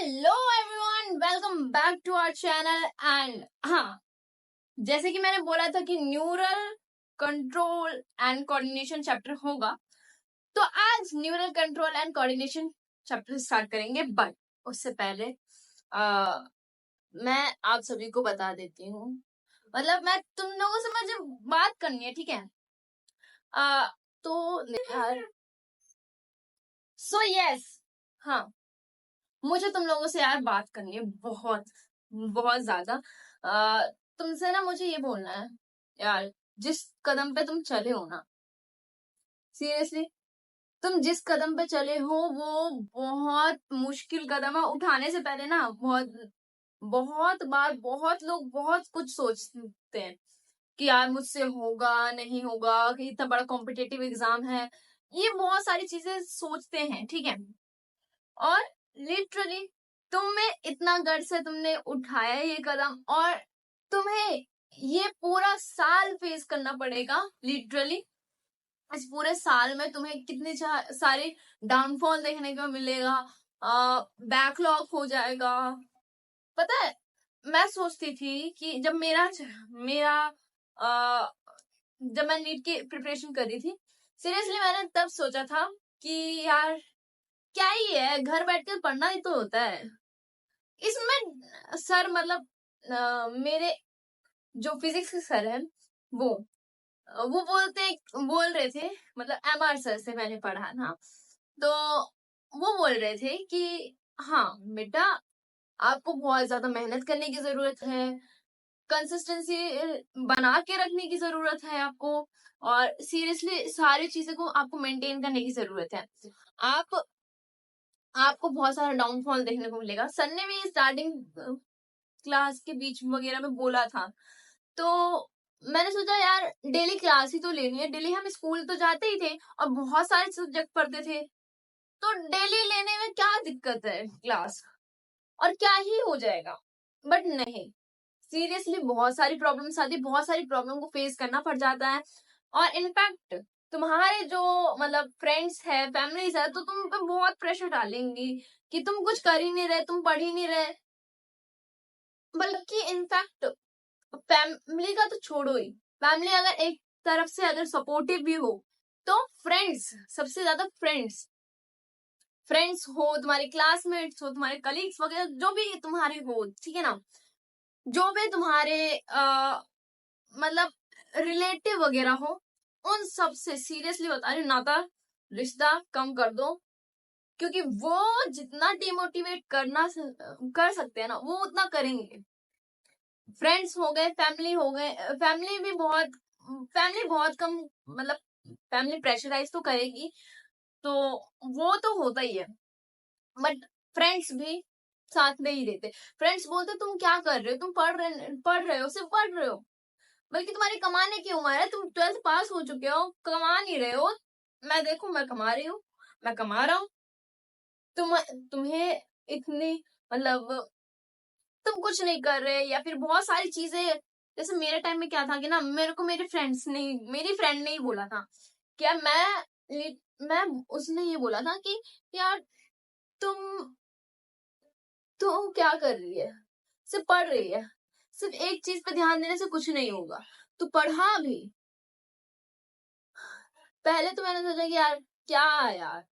Hello everyone, welcome back to our channel. And हाँ, जैसे कि मैंने बोला था कि neural control and coordination chapter होगा, तो आज neural control and coordination chapter start करेंगे। बट उससे पहले मैं आप सभी को बता देती हूँ, मतलब मैं तुम लोगों से मुझे बात करनी है, ठीक है? तो सो यस, हाँ, मुझे तुम लोगों से यार बात करनी है, बहुत बहुत ज्यादा। तुमसे ना मुझे ये बोलना है यार, जिस कदम पे तुम चले हो ना, सीरियसली तुम जिस कदम पे चले हो वो बहुत मुश्किल कदम है। उठाने से पहले ना बहुत बहुत बार बहुत लोग बहुत कुछ सोचते हैं कि यार मुझसे होगा नहीं होगा, कि इतना बड़ा कॉम्पिटिटिव एग्जाम है, ये बहुत सारी चीजें सोचते हैं, ठीक है? और लिटरली तुम्हें इतना गट से तुमने उठाया ये कदम, और तुम्हें ये पूरा साल फेस करना पड़ेगा। लिटरली इस पूरे साल में तुम्हें कितने सारे डाउनफॉल देखने को मिलेगा, बैकलॉग हो जाएगा। पता है, मैं सोचती थी कि जब मेरा आ, जब मैं नीट की प्रिपरेशन कर रही थी, सीरियसली मैंने तब सोचा था कि यार क्या ही है, घर बैठ कर पढ़ना ही तो होता है। इसमें सर मतलब मेरे जो फिजिक्स के सर है वो वो बोल रहे थे, मतलब एमआर सर से मैंने पढ़ा ना, तो वो बोल रहे थे कि हाँ बेटा, आपको बहुत ज्यादा मेहनत करने की जरूरत है, कंसिस्टेंसी बना के रखने की जरूरत है आपको, और सीरियसली सारी चीजों को आपको मेंटेन करने की जरूरत है। आप आपको बहुत सारा डाउनफॉल देखने को मिलेगा। सर ने भी स्टार्टिंग क्लास के बीच वगैरह में बोला था, तो मैंने सोचा यार डेली क्लास ही तो लेनी है, डेली हम स्कूल तो जाते ही थे और बहुत सारे सब्जेक्ट पढ़ते थे, तो डेली लेने में क्या दिक्कत है क्लास, और क्या ही हो जाएगा। बट नहीं, सीरियसली बहुत सारी प्रॉब्लम्स आती, बहुत सारी प्रॉब्लम को फेस करना पड़ जाता है। और इनफैक्ट तुम्हारे जो मतलब फ्रेंड्स है, फैमिलीज है, तो तुम पे बहुत प्रेशर डालेंगी कि तुम कुछ कर ही नहीं रहे, तुम पढ़ ही नहीं रहे। बल्कि इनफैक्ट फैमिली का तो छोड़ो ही, फैमिली अगर एक तरफ से अगर सपोर्टिव भी हो, तो फ्रेंड्स, सबसे ज्यादा फ्रेंड्स फ्रेंड्स हो, तुम्हारे क्लासमेट्स हो, तुम्हारे कलीग्स वगैरह जो भी तुम्हारे हो, ठीक है ना, जो भी तुम्हारे मतलब रिलेटिव वगैरह हो, उन सब से सीरियसली बता रही हूँ, नाता रिश्ता कम कर दो। क्योंकि वो जितना डिमोटिवेट कर सकते हैं ना, वो उतना करेंगे। फ्रेंड्स हो गए, फैमिली हो गए, फैमिली बहुत कम, मतलब फैमिली प्रेशराइज तो करेगी, तो वो तो होता ही है। बट फ्रेंड्स भी साथ में ही रहते, फ्रेंड्स बोलते तुम क्या कर रहे हो, तुम पढ़ रहे हो, सिर्फ पढ़ रहे हो, बल्कि तुम्हारी कमाने की उम्र है, तुम 12th पास हो चुके हो, कमा नहीं रहे हो। मैं देखो, मैं कमा रही हूँ, मैं कमा रहा हूँ। तुम्हें इतनी मतलब तुम कुछ नहीं कर रहे, या फिर बहुत सारी चीजें। जैसे मेरे टाइम में क्या था कि ना, मेरे को मेरी फ्रेंड ने ही बोला था, क्या मैं उसने ये बोला था कि यार तुम तुम क्या कर रही है, सिर्फ पढ़ रही है, सिर्फ एक चीज पे ध्यान देने से कुछ नहीं होगा, तू पढ़ा भी। पहले तो मैंने सोचा कि यार क्या यार,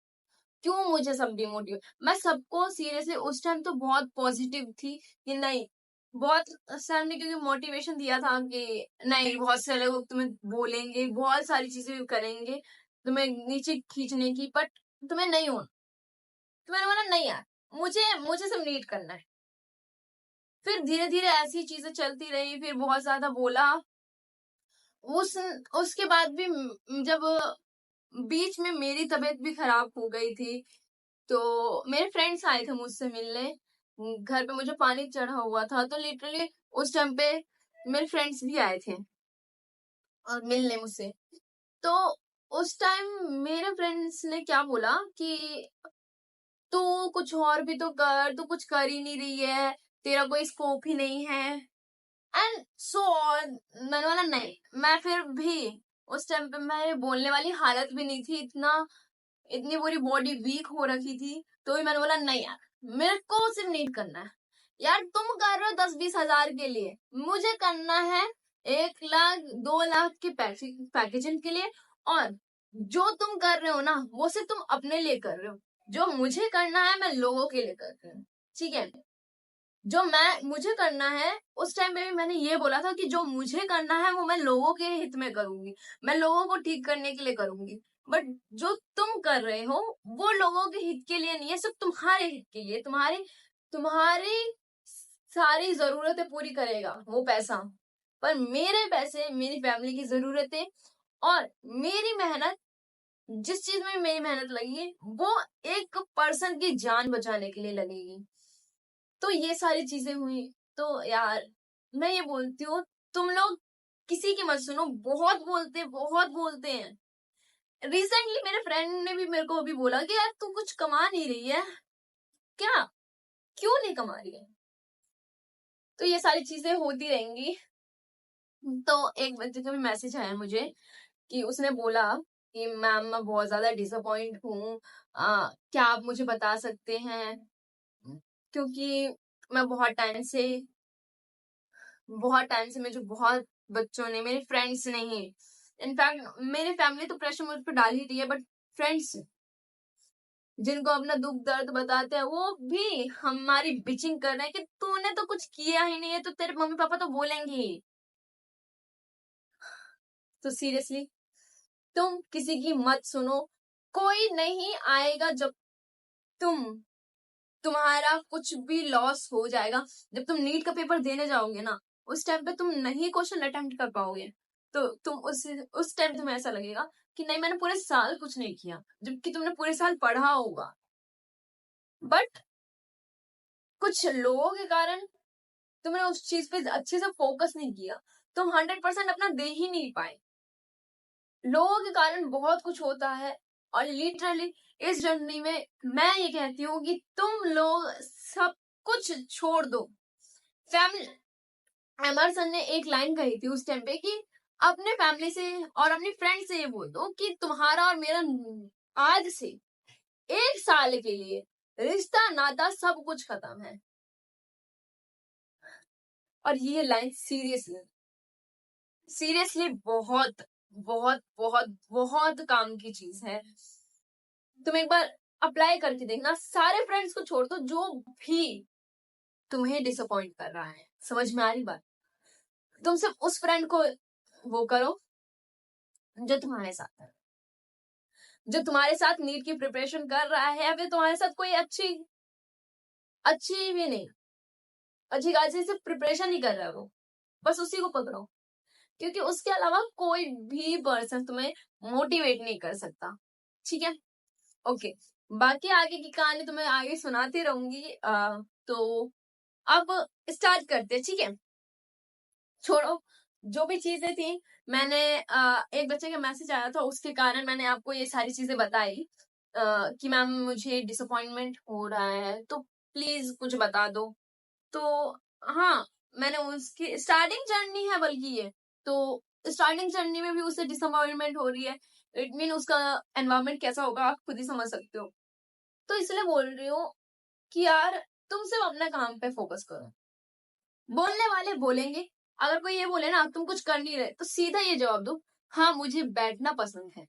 क्यों मुझे सब डिमोटिवेट, मैं सबको सीरियसली उस टाइम तो बहुत पॉजिटिव थी कि नहीं, बहुत सर ने क्योंकि मोटिवेशन दिया था कि नहीं, बहुत सारे लोग तुम्हें बोलेंगे, बहुत सारी चीजें करेंगे तुम्हें नीचे खींचने की, बट तुम्हें नहीं होना। तो मैंने बोला नहीं यार, मुझे मुझे सब नीट करना है। फिर धीरे धीरे ऐसी चीजें चलती रही, फिर बहुत ज्यादा बोला। उसके बाद भी जब बीच में मेरी तबीयत भी खराब हो गई थी, तो मेरे फ्रेंड्स आए थे मुझसे मिलने, घर पे मुझे पानी चढ़ा हुआ था, तो लिटरली उस टाइम पे मेरे फ्रेंड्स भी आए थे और मिलने मुझसे। तो उस टाइम मेरे फ्रेंड्स ने क्या बोला कि तू कुछ और भी तो कर, तू कुछ कर ही नहीं रही है, तेरा कोई स्कोप ही नहीं है, एंड सो ऑन। मैंने बोला नहीं, मैं फिर भी उस टाइम पे मेरे बोलने वाली हालत भी नहीं थी, इतनी पूरी बॉडी वीक हो रखी थी, तो भी मैंने बोला नहीं यार, मेरे को सिर्फ नीट करना है। यार तुम कर रहे हो 10-20 हजार के लिए, मुझे करना है 1 लाख 2 लाख के पैकेजिंग के लिए। और जो तुम कर रहे हो ना वो सिर्फ तुम अपने लिए कर रहे हो, जो मुझे करना है मैं लोगों के लिए कर रही हूँ। ठीक है, जो मुझे करना है उस टाइम पे भी मैंने ये बोला था कि जो मुझे करना है वो मैं लोगों के हित में करूंगी, मैं लोगों को ठीक करने के लिए करूंगी। बट जो तुम कर रहे हो वो लोगों के हित के लिए नहीं है, सिर्फ तुम्हारे हित के लिए। तुम्हारी सारी जरूरतें पूरी करेगा वो पैसा, पर मेरे पैसे मेरी फैमिली की जरूरतें और मेरी मेहनत, जिस चीज में मेरी मेहनत लगी है वो एक पर्सन की जान बचाने के लिए लगेगी। तो ये सारी चीजें हुई। तो यार मैं ये बोलती हूँ, तुम लोग किसी की मत सुनो, बहुत बोलते हैं। रिसेंटली मेरे फ्रेंड ने भी मेरे को अभी बोला कि यार तू कुछ कमा नहीं रही है क्या, क्यों नहीं कमा रही है। तो ये सारी चीजें होती रहेंगी। तो एक बच्चे का भी मैसेज आया मुझे कि उसने बोला कि मैम मैं बहुत ज्यादा डिसअपॉइंट हूँ, क्या आप मुझे बता सकते हैं, क्योंकि मैं बहुत टाइम से मुझे बहुत बच्चों ने, मेरे फ्रेंड्स ने ही, इनफैक्ट मेरी फैमिली तो प्रेशर मुझ पर डाल ही रही है, बट फ्रेंड्स जिनको अपना दुख दर्द बताते हैं वो भी हमारी बिचिंग कर रहे हैं कि तूने तो कुछ किया ही नहीं है, तो तेरे मम्मी पापा तो बोलेंगे ही। तो सीरियसली तुम किसी की मत सुनो, कोई नहीं आएगा जब तुम्हारा कुछ भी लॉस हो जाएगा। जब तुम नीट का पेपर देने जाओगे ना उस टाइम पे तुम नहीं क्वेश्चन अटेम्प्ट कर पाओगे, तो तुम उस टाइम तुम्हें ऐसा लगेगा कि नहीं मैंने पूरे साल कुछ नहीं किया, जबकि तुमने पूरे साल पढ़ा होगा। बट कुछ लोगों के कारण तुमने उस चीज पे अच्छे से फोकस नहीं किया, तुम 100% अपना दे ही नहीं पाए। लोगों के कारण बहुत कुछ होता है, और लिटरली इस जर्नी में मैं ये कहती हूँ कि तुम लोग सब कुछ छोड़ दो। फैमिली, एमरसन ने एक लाइन कही थी उस टाइम पे कि अपने फैमिली से और अपनी फ्रेंड से ये बोल दो कि तुम्हारा और मेरा आज से 1 साल के लिए रिश्ता नाता सब कुछ खत्म है। और ये लाइन सीरियसली बहुत बहुत बहुत बहुत काम की चीज है। तुम एक बार अप्लाई करके देखना, सारे फ्रेंड्स को छोड़ दो जो भी तुम्हें डिसअपॉइंट कर रहा है। समझ में आ रही बात? तुम सिर्फ उस फ्रेंड को वो करो जो तुम्हारे साथ है, जो तुम्हारे साथ नीट की प्रिपरेशन कर रहा है, या फिर तुम्हारे साथ कोई अच्छी भी नहीं, अच्छी खासी सिर्फ प्रिपरेशन ही कर रहा है वो, बस उसी को पकड़ो, क्योंकि उसके अलावा कोई भी पर्सन तुम्हें मोटिवेट नहीं कर सकता। ठीक है, ओके। बाकी आगे की कहानी तुम्हें आगे सुनाती रहूंगी। तो अब स्टार्ट करते हैं, ठीक है। छोड़ो जो भी चीजें थी, मैंने एक बच्चे का मैसेज आया था उसके कारण मैंने आपको ये सारी चीजें बताई कि मैम मुझे डिसअपॉइंटमेंट हो रहा है तो प्लीज कुछ बता दो। तो हाँ, मैंने उसकी स्टार्टिंग जर्नी है बल्कि ये, तो स्टार्टिंग जर्नी में भी उसे डिसअपॉइंटमेंट हो रही है, इट मीन उसका एनवायरमेंट कैसा होगा आप खुद ही समझ सकते हो। तो इसलिए बोल रही हूँ कि यार तुम सिर्फ अपने काम पे फोकस करो। बोलने वाले बोलेंगे, अगर कोई ये बोले ना तुम कुछ कर नहीं रहे तो सीधा ये जवाब दो, हाँ मुझे बैठना पसंद है।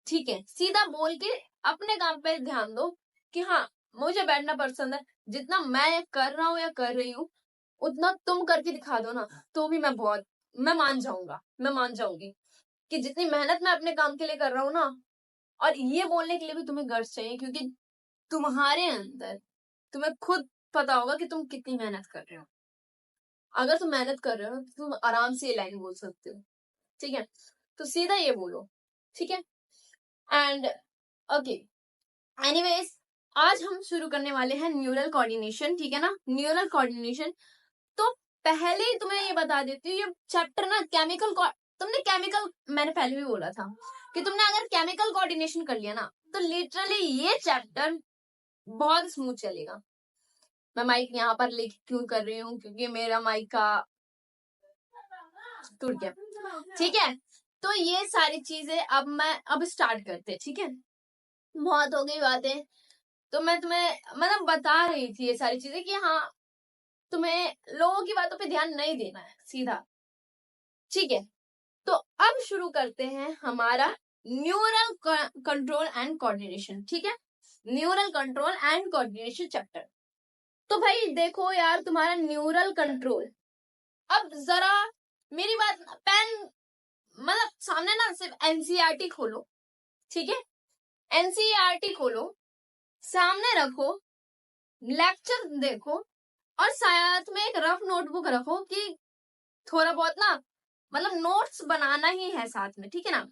ठीक है, सीधा बोल के अपने काम पे ध्यान दो कि हाँ मुझे बैठना पसंद है। जितना मैं कर रहा हूँ या कर रही हूँ उतना तुम करके दिखा दो ना, तो भी मैं मान जाऊंगा, मैं मान जाऊंगी कि जितनी मेहनत मैं अपने काम के लिए कर रहा हूँ ना। और ये बोलने के लिए भी तुम्हें गर्ज चाहिए, क्योंकि तुम्हारे अंदर तुम्हें खुद पता होगा कि तुम कितनी मेहनत कर रहे हो। अगर तुम मेहनत कर रहे हो तो तुम आराम से ये लाइन बोल सकते हो। ठीक है, तो सीधा ये बोलो, ठीक है। एंड ओके, एनीवेज आज हम शुरू करने वाले हैं न्यूरल कोऑर्डिनेशन, ठीक है ना, न्यूरल कोऑर्डिनेशन। तो पहले ही तुम्हें ये बता देती हूँ, ये चैप्टर ना मैंने पहले भी बोला था कि तुमने अगर केमिकल कोऑर्डिनेशन कर लिया ना तो लिटरली ये चैप्टर बहुत स्मूथ चलेगा। मैं माइक यहाँ पर लेके क्यों कर रही हूँ, क्योंकि मेरा माइक का टूट गया। ठीक है, तो ये सारी चीजें अब स्टार्ट करते हैं, ठीक है। बहुत हो गई बातें, तो मैं तुम्हें मतलब बता रही थी ये सारी चीजें कि हाँ तुम्हें लोगों की बातों पे ध्यान नहीं देना है सीधा, ठीक है। तो अब शुरू करते हैं हमारा न्यूरल कंट्रोल एंड कोऑर्डिनेशन, ठीक है, neural control and coordination chapter. तो भाई देखो यार तुम्हारा न्यूरल कंट्रोल, अब जरा मेरी बात, पेन मतलब सामने ना सिर्फ एनसीईआरटी खोलो, ठीक है, एनसीईआरटी खोलो, सामने रखो, लेक्चर देखो, और साथ में एक रफ नोटबुक रखो कि थोड़ा बहुत ना मतलब नोट्स बनाना ही है साथ में, ठीक है ना,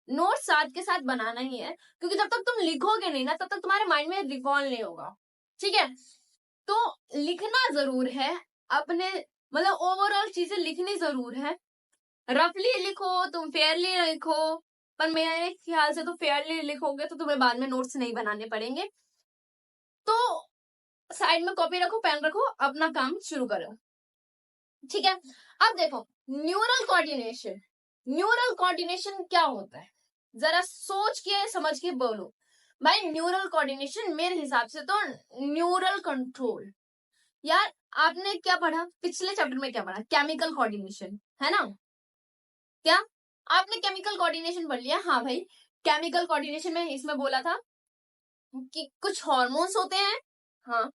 नोट्स साथ के साथ बनाना ही है, क्योंकि जब तक तुम लिखोगे नहीं ना तब तक तुम्हारे माइंड में रिकॉल नहीं होगा, ठीक है। तो लिखना जरूर है, अपने मतलब ओवरऑल चीजें लिखनी जरूर है, रफली लिखो तुम, फेयरली लिखो, पर मेरे ख्याल से तो फेयरली लिखोगे तो तुम्हें बाद में नोट्स नहीं बनाने पड़ेंगे। तो साइड में कॉपी रखो, पेन रखो, अपना काम शुरू करो, ठीक है। अब देखो न्यूरल कोऑर्डिनेशन, न्यूरल कोऑर्डिनेशन क्या होता है, जरा सोच के समझ के बोलो भाई। न्यूरल कोऑर्डिनेशन मेरे हिसाब से तो न्यूरल कंट्रोल, यार आपने क्या पढ़ा पिछले चैप्टर में, क्या पढ़ा, केमिकल कोऑर्डिनेशन, है ना, क्या आपने केमिकल कोऑर्डिनेशन पढ़ लिया, हाँ भाई। केमिकल कोऑर्डिनेशन में इसमें बोला था कि कुछ हार्मोन्स होते हैं, हाँ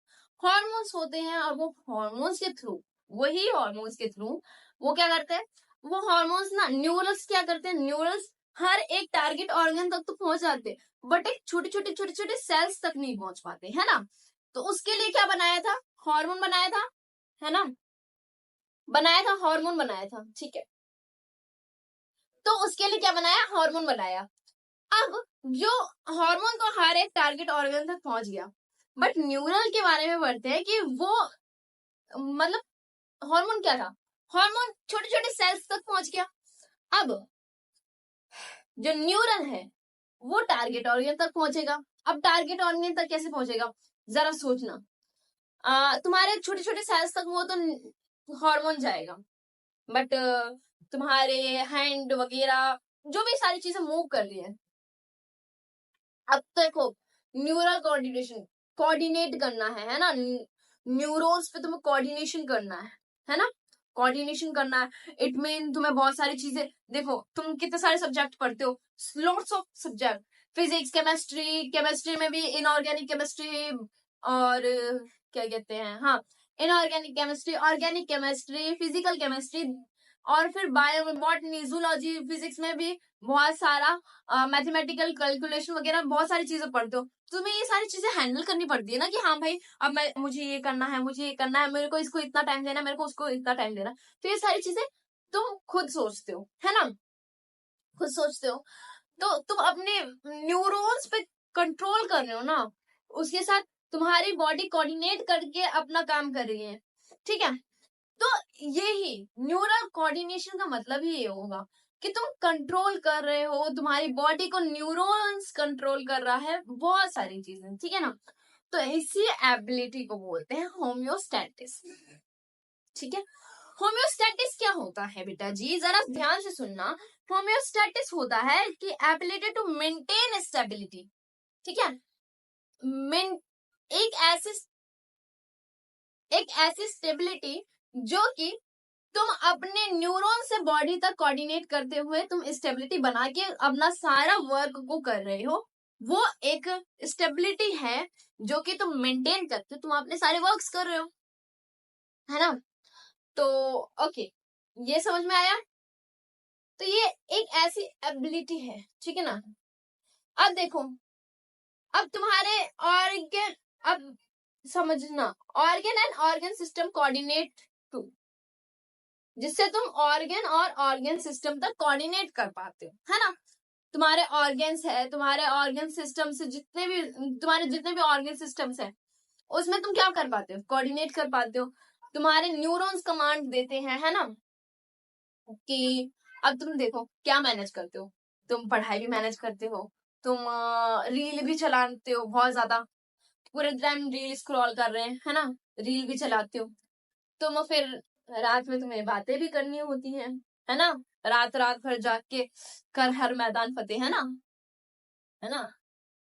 हार्मोन्स होते हैं, और वो हार्मोन्स के थ्रू, वही हार्मोन्स के थ्रू वो क्या करते हैं, वो हार्मोन्स ना न्यूरल्स क्या करते हैं, न्यूरल्स हर एक टारगेट ऑर्गन तक तो पहुंच जाते हैं, बट एक छोटे छोटे सेल्स तक नहीं पहुंच पाते, है ना। तो उसके लिए क्या बनाया था, हार्मोन बनाया था, है ना, बनाया था, हार्मोन बनाया था, ठीक है। तो उसके लिए क्या बनाया, हार्मोन बनाया। अब जो हार्मोन तो हर एक टारगेट ऑर्गन तक पहुंच गया, बट न्यूरल के बारे में पढ़ते हैं कि वो मतलब हार्मोन क्या था, हार्मोन छोटे छोटे सेल्स तक पहुंच गया। अब जो न्यूरल है वो टारगेट ऑर्गन तक पहुंचेगा। अब टारगेट ऑर्गन तक कैसे पहुंचेगा, जरा सोचना, तुम्हारे छोटे छोटे सेल्स तक वो तो हार्मोन जाएगा, बट तुम्हारे हैंड वगैरह जो भी सारी चीजें मूव कर रही है, अब देखो न्यूरल कोऑर्डिनेशन, कोऑर्डिनेट करना है ना, न्यूरॉन्स पे तुम्हें कोऑर्डिनेशन करना है ना, कोऑर्डिनेशन करना है। इट मीन तुम्हें बहुत सारी चीजें, देखो तुम कितने सारे सब्जेक्ट पढ़ते हो, lots of subject, physics, chemistry, chemistry में भी इनऑर्गेनिक केमिस्ट्री, और क्या कहते हैं, हाँ inorganic chemistry, organic chemistry, physical chemistry, और फिर बायो, बॉटनी, जूलॉजी, फिजिक्स में भी बहुत सारा मैथमेटिकल कैलकुलेशन वगैरह बहुत सारी चीजें पढ़ते हो। तुम्हें ये सारी चीजें हैंडल करनी पड़ती है ना, कि हाँ भाई अब मैं, मुझे ये करना है, मुझे ये करना है, मेरे को इसको इतना टाइम देना है, मेरे को उसको इतना टाइम देना है। तो ये सारी चीजें तुम खुद सोचते हो, है ना, खुद सोचते हो। तो तुम अपने न्यूरॉन्स पे कंट्रोल कर रहे हो ना, उसके साथ तुम्हारी बॉडी कोऑर्डिनेट करके अपना काम कर रही है, ठीक है। तो यही न्यूरल कोऑर्डिनेशन का मतलब ही ये होगा कि तुम कंट्रोल कर रहे हो, तुम्हारी बॉडी को न्यूरॉन्स कंट्रोल कर रहा है, बहुत सारी चीजें, ठीक है ना। तो इसी एबिलिटी को बोलते हैं होम्योस्टैटिस, ठीक है। होम्योस्टैटिस क्या होता है बेटा जी, जरा ध्यान से सुनना। होम्योस्टैटिस होता है कि एबिलिटी टू मेंटेन स्टेबिलिटी, ठीक है, एक ऐसी स्टेबिलिटी जो कि तुम अपने न्यूरॉन से बॉडी तक कोऑर्डिनेट करते हुए तुम स्टेबिलिटी बना के अपना सारा वर्क को कर रहे हो, वो एक स्टेबिलिटी है जो कि तुम मेंटेन करते हो, तुम अपने सारे वर्क्स कर रहे हो, है ना। तो ओके, ये समझ में आया। तो ये एक ऐसी एबिलिटी है, ठीक है ना। अब देखो, अब तुम्हारे ऑर्गन, अब समझना, organ and organ system coordinate to, जिससे तुम ऑर्गन और ऑर्गन सिस्टम तक कोऑर्डिनेट कर पाते हो, है ना। तुम्हारे ऑर्गन्स है, तुम्हारे ऑर्गन सिस्टम से जितने भी, तुम्हारे जितने भी ऑर्गन सिस्टम्स है उसमें तुम क्या कर पाते हो, कोऑर्डिनेट कर पाते हो। तुम्हारे न्यूरॉन्स कमांड देते हैं, है ना, कि अब तुम देखो क्या मैनेज करते हो, तुम पढ़ाई भी मैनेज करते हो, तुम रील भी चलाते हो बहुत ज्यादा, पूरे टाइम रील स्क्रॉल कर रहे हैं, है ना, रील भी चलाते हो तुम, फिर रात में तुम्हें बातें भी करनी होती है ना, रात रात भर जाग के कर हर मैदान फतेह, है ना,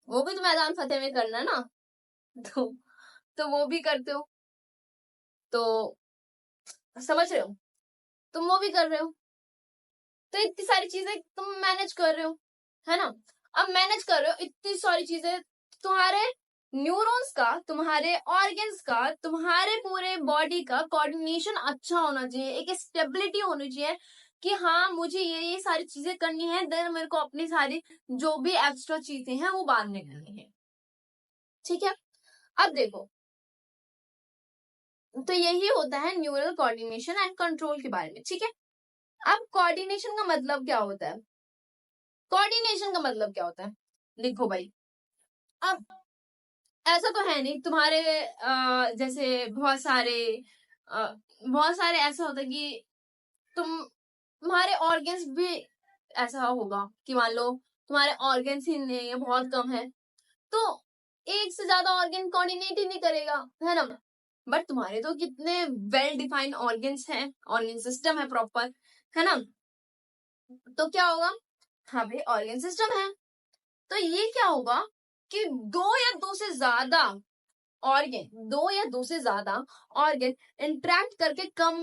वो भी तो मैदान फतेह में करना है ना। तो तो वो भी करते हो, तो समझ रहे हो, तुम वो भी कर रहे हो, तो इतनी सारी चीजें तुम मैनेज कर रहे हो, है ना। अब मैनेज कर रहे हो इतनी सारी चीजें, तुम्हारे न्यूरॉन्स का, तुम्हारे ऑर्गन्स का, तुम्हारे पूरे बॉडी का कोऑर्डिनेशन अच्छा होना चाहिए, एक स्टेबिलिटी होनी चाहिए कि हाँ मुझे ये सारी चीजें करनी है, देन मेरे को अपनी सारी जो भी एक्स्ट्रा चीजें हैं वो बाद में करनी है, ठीक है। अब देखो, तो यही होता है न्यूरल कोऑर्डिनेशन एंड कंट्रोल के बारे में, ठीक है। अब कोऑर्डिनेशन का मतलब क्या होता है, कोऑर्डिनेशन का मतलब क्या होता है, लिखो भाई। अब ऐसा तो है नहीं तुम्हारे जैसे बहुत सारे ऐसा होता है कि तुम्हारे ऑर्गन्स भी ऐसा होगा कि मान लो तुम्हारे ऑर्गन्स ही नहीं है, बहुत कम है, तो एक से ज्यादा ऑर्गन कोऑर्डिनेट ही नहीं करेगा, है ना। बट तुम्हारे तो कितने वेल डिफाइंड ऑर्गन्स हैं, ऑर्गन सिस्टम है प्रॉपर, है ना। तो क्या होगा, हाँ भाई ऑर्गन सिस्टम है, तो ये क्या होगा कि दो या दो से ज्यादा ऑर्गन इंटरेक्ट करके कम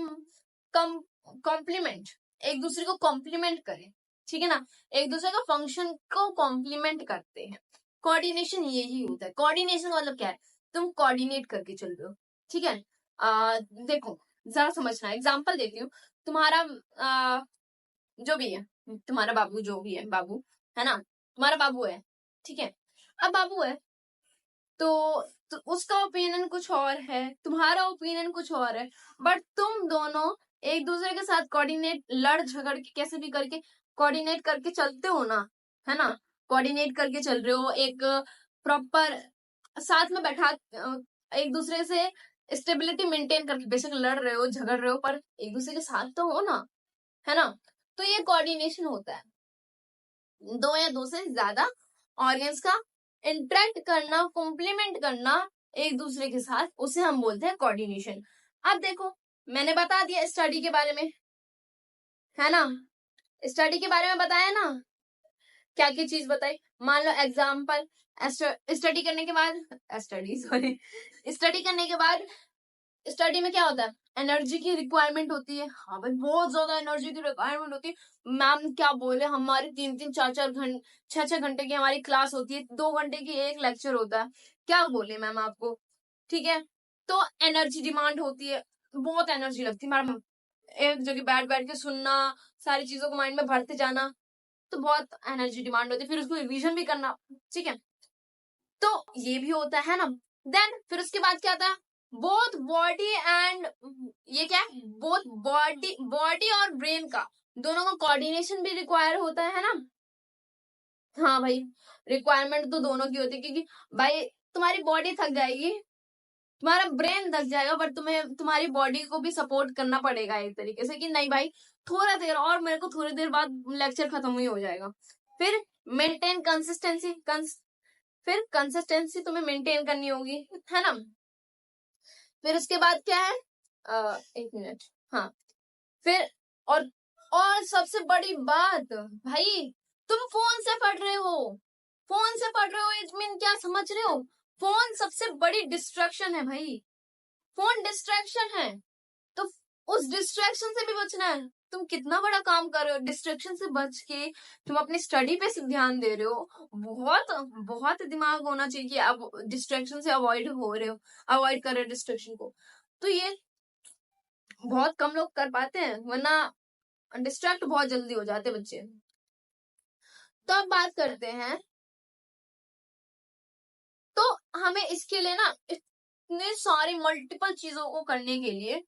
कम कॉम्प्लीमेंट, एक दूसरे को कॉम्प्लीमेंट करें, ठीक है ना, एक दूसरे का फंक्शन को कॉम्प्लीमेंट करते हैं। कोऑर्डिनेशन यही होता है। कोऑर्डिनेशन मतलब क्या है, तुम कोऑर्डिनेट करके चल रहे हो, ठीक है। देखो जरा समझना, एग्जांपल देती हूँ। तुम्हारा जो भी है, तुम्हारा बाबू जो भी है, बाबू है ना, तुम्हारा बाबू है, ठीक है। अब बाबू है तो उसका ओपिनियन कुछ और है, तुम्हारा ओपिनियन कुछ और है, बट तुम दोनों एक दूसरे के साथ कोऑर्डिनेट, लड़ झगड़ के कैसे भी करके कोऑर्डिनेट करके चलते हो ना, है ना। कोऑर्डिनेट करके चल रहे हो, एक प्रॉपर साथ में बैठा एक दूसरे से स्टेबिलिटी मेंटेन करके, बेशक लड़ रहे हो झगड़ रहे हो पर एक दूसरे के साथ तो हो ना, है ना। तो ये कोऑर्डिनेशन होता है, दो या दो से ज्यादा ऑर्गन्स का इंटरेक्ट करना, कॉम्प्लीमेंट करना एक दूसरे के साथ, उसे हम बोलते हैं कोऑर्डिनेशन। अब देखो मैंने बता दिया स्टडी के बारे में, है ना, स्टडी के बारे में बताया ना, क्या क्या चीज बताई। मान लो एग्जाम्पल, स्टडी करने के बाद स्टडी करने के बाद स्टडी में क्या होता है, एनर्जी की रिक्वायरमेंट होती है, हाँ भाई बहुत ज्यादा एनर्जी की रिक्वायरमेंट होती है। मैम क्या बोले, हमारी 3-3 4-4 घंटे 6-6 घंटे की हमारी क्लास होती है, 2 घंटे की एक लेक्चर होता है, क्या बोले मैम आपको, ठीक है। तो एनर्जी डिमांड होती है, बहुत एनर्जी लगती है मैम, एक जगह बैठ बैठ के सुनना, सारी चीजों को माइंड में भरते जाना, तो बहुत एनर्जी डिमांड होती है, फिर उसको रिवीजन भी करना, ठीक है। तो ये भी होता है ना। देन फिर उसके बाद क्या आता है, बोथ बॉडी एंड, ये क्या है, बोथ बॉडी और ब्रेन का दोनों का कोऑर्डिनेशन भी रिक्वायर होता है ना। हाँ भाई, रिक्वायरमेंट तो दोनों की होती है, क्योंकि भाई तुम्हारी बॉडी थक जाएगी, तुम्हारा ब्रेन थक जाएगा, बट तुम्हें तुम्हारी बॉडी को भी सपोर्ट करना पड़ेगा एक तरीके से, कि नहीं भाई थोड़ा देर और, मेरे को थोड़ी देर बाद लेक्चर खत्म ही हो जाएगा। फिर मेंटेन कंसिस्टेंसी, फिर कंसिस्टेंसी तुम्हें मेंटेन करनी होगी, है ना। फिर उसके बाद क्या है, एक मिनट, हाँ, फिर और और सबसे बड़ी बात भाई, तुम फोन से पढ़ रहे हो, फोन से पढ़ रहे हो, इट मीन क्या समझ रहे हो, फोन सबसे बड़ी डिस्ट्रैक्शन है भाई, फोन डिस्ट्रैक्शन है, तो उस डिस्ट्रैक्शन से भी बचना है। तुम कितना बड़ा काम कर रहे हो, डिस्ट्रैक्शन से बच के तुम अपनी स्टडी पे ध्यान दे रहे हो, बहुत बहुत दिमाग होना चाहिए कि अब डिस्ट्रैक्शन से अवॉइड हो रहे हो, अवॉइड कर रहे हो डिस्ट्रैक्शन को। तो ये बहुत कम लोग कर पाते हैं, वरना डिस्ट्रैक्ट बहुत जल्दी हो जाते बच्चे। तो अब बात करते हैं, तो हमें इसके लिए ना, इतने सारी मल्टीपल चीजों को करने के लिए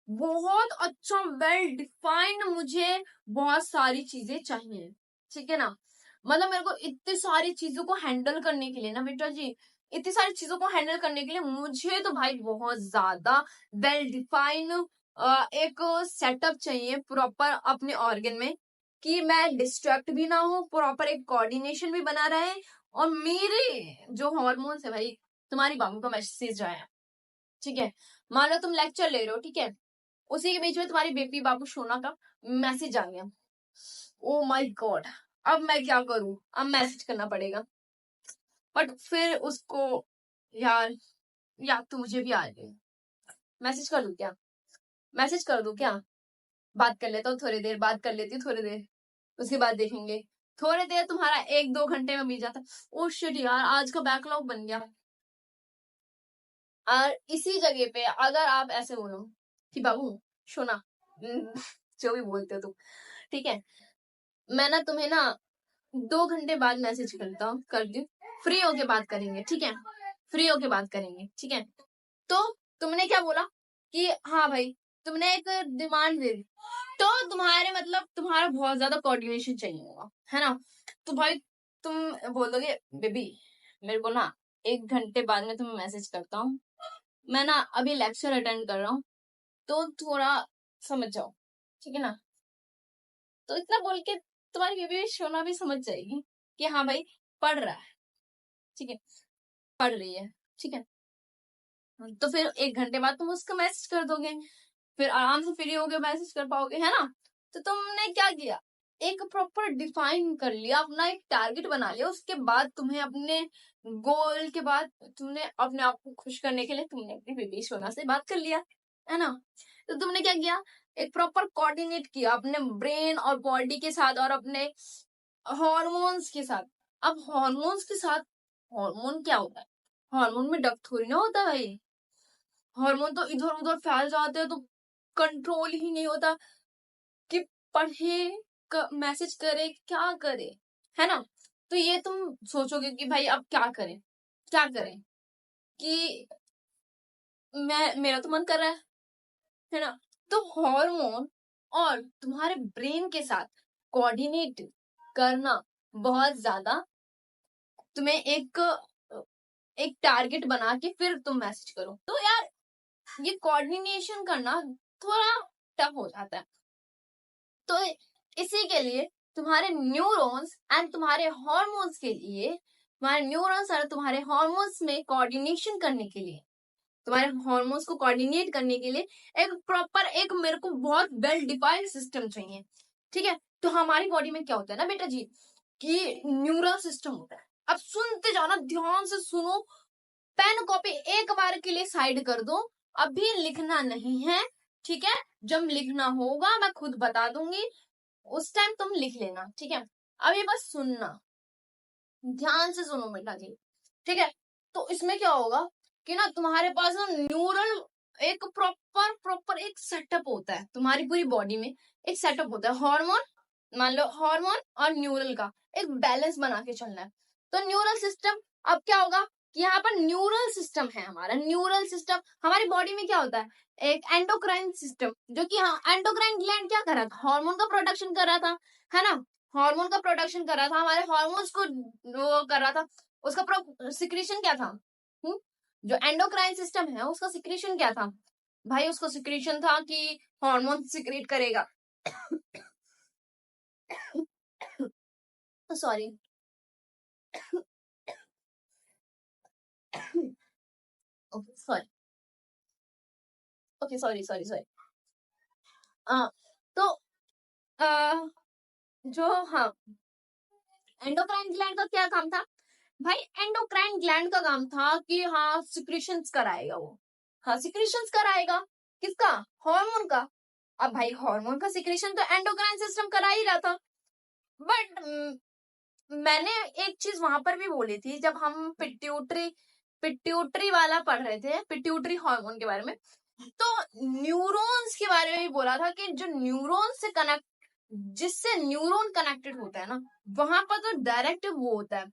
बहुत अच्छा वेल डिफाइंड मुझे बहुत सारी चीजें चाहिए, ठीक है ना। मतलब मेरे को इतनी सारी चीजों को हैंडल करने के लिए ना बेटा जी, इतनी सारी चीजों को हैंडल करने के लिए मुझे तो भाई बहुत ज्यादा वेल डिफाइंड एक सेटअप चाहिए प्रॉपर अपने ऑर्गन में, कि मैं डिस्ट्रैक्ट भी ना हो, प्रॉपर एक कोऑर्डिनेशन भी बना रहे, और मेरे जो हार्मोन्स है भाई, तुम्हारी बाबू का मैसेज आया, ठीक है। मान लो तुम लेक्चर ले रहे हो, ठीक है, उसी के बीच में तुम्हारी बेबी बाबू सोना का मैसेज आ गया, ओ माय गॉड, अब मैं क्या करूं, अब मैसेज करना पड़ेगा, बट फिर उसको यार याद तो मुझे भी आ रही है, मैसेज कर दूं क्या? मैसेज कर दूं क्या? बात कर लेता हूँ थोड़ी देर, बात कर लेती हूँ थोड़ी देर, उसके बाद देखेंगे। थोड़ी देर तुम्हारा 1-2 घंटे में बीत जाता। ओ शिट यार, आज का बैकलॉग बन गया। और इसी जगह पे अगर आप ऐसे बोलो कि बाबू सुना, जो भी बोलते हो तुम, ठीक है, मैं ना तुम्हें ना 2 घंटे बाद मैसेज करता हूँ, कर दी, फ्री होके बात करेंगे, ठीक है, फ्री होके बात करेंगे, ठीक है। तो तुमने क्या बोला कि हाँ भाई, तुमने एक डिमांड दे दी, तो तुम्हारे मतलब तुम्हारा बहुत ज्यादा कोऑर्डिनेशन चाहिए होगा, है ना? तो भाई तुम बोल दोगे बेबी मेरे को ना 1 घंटे बाद में तुम्हें मैसेज करता हूँ, मैं ना अभी लेक्चर अटेंड कर रहा हूँ, तो थोड़ा समझ जाओ, ठीक है ना? तो इतना बोल के तुम्हारी बेबी सोना भी समझ जाएगी कि हाँ भाई पढ़ रहा है, ठीक है, पढ़ रही है, ठीक है। तो फिर 1 घंटे बाद तुम उसको मैसेज कर दोगे, फिर आराम से फ्री होके मैसेज कर पाओगे, है ना? तो तुमने क्या किया, एक प्रॉपर डिफाइन कर लिया, अपना एक टारगेट बना लिया, उसके बाद तुम्हें अपने गोल के बाद तुमने अपने आप को खुश करने के लिए तुमने अपनी बेबी सोना से बात कर लिया, है ना? तो तुमने क्या किया, एक प्रॉपर कोऑर्डिनेट किया अपने ब्रेन और बॉडी के साथ और अपने हॉर्मोन्स के साथ। अब हॉर्मोन्स के साथ, हॉर्मोन क्या होता है? हॉर्मोन में डक थोड़ी ना होता भाई, हार्मोन तो इधर उधर फैल जाते हैं, तो कंट्रोल ही नहीं होता कि पढ़े मैसेज करे क्या करे, है ना? तो ये तुम सोचोगे कि भाई अब क्या करें, क्या करें, कि मैं मेरा तो मन कर रहा है ना? तो हार्मोन और तुम्हारे ब्रेन के साथ कोऑर्डिनेट करना बहुत ज्यादा, तुम्हें एक टारगेट बना के फिर तुम मैसेज करो, तो यार ये कोऑर्डिनेशन करना थोड़ा टफ हो जाता है। तो इसी के लिए तुम्हारे न्यूरॉन्स एंड तुम्हारे हॉर्मोन्स के लिए, तुम्हारे न्यूरॉन्स और तुम्हारे हॉर्मोन्स में कोऑर्डिनेशन करने के लिए, तुम्हारे हॉर्मोन्स को कोऑर्डिनेट करने के लिए एक प्रॉपर, एक मेरे को बहुत वेल डिफाइंड सिस्टम चाहिए, ठीक है? तो हमारी बॉडी में क्या होता है ना बेटा जी, कि न्यूरल सिस्टम होता है। अब सुनते जाना, ध्यान से सुनो, पेन कॉपी एक बार के लिए साइड कर दो, अभी लिखना नहीं है, ठीक है? जब लिखना होगा मैं खुद बता दूंगी, उस टाइम तुम लिख लेना, ठीक है? अभी बस सुनना, ध्यान से सुनो बेटा जी, ठीक है? तो इसमें क्या होगा कि ना तुम्हारे पास ना न्यूरल एक प्रॉपर प्रॉपर एक सेटअप होता है, तुम्हारी पूरी बॉडी में एक सेटअप होता है, हार्मोन, मान लो हार्मोन और न्यूरल का एक बैलेंस बना के चलना है। तो न्यूरल सिस्टम, अब क्या होगा कि यहाँ पर न्यूरल सिस्टम है, हमारा न्यूरल सिस्टम हमारी बॉडी में क्या होता है, एक एंडोक्राइन सिस्टम, जो कि हाँ एंडोक्राइन ग्लैंड क्या कर रहा था, हार्मोन का प्रोडक्शन कर रहा था, है ना? हार्मोन का प्रोडक्शन कर रहा था, हमारे हार्मोन्स को वो कर रहा था, उसका सिक्रीशन क्या था? हुँ? जो एंडोक्राइन सिस्टम है उसका सिक्रीशन क्या था भाई? उसका सिक्रीशन था कि हार्मोन सिक्रीट करेगा, sorry, okay sorry, okay sorry sorry sorry. तो आ, जो हाँ एंडोक्राइन ग्लैंड का क्या काम था भाई? एंडोक्राइन ग्लैंड का काम था कि हाँ सिक्रीशंस कराएगा वो, हाँ सिक्रीशंस कराएगा, किसका? हार्मोन का। अब भाई हार्मोन का सिक्रीशन तो एंडोक्राइन सिस्टम करा ही रहा था, बट मैंने एक चीज वहां पर भी बोली थी जब हम पिट्यूटरी पिट्यूटरी वाला पढ़ रहे थे, पिट्यूटरी हार्मोन के बारे में, तो न्यूरॉन्स के बारे में भी बोला था कि जो न्यूरॉन से कनेक्ट, जिससे न्यूरॉन कनेक्टेड होता है ना, वहां पर तो डायरेक्ट वो होता है,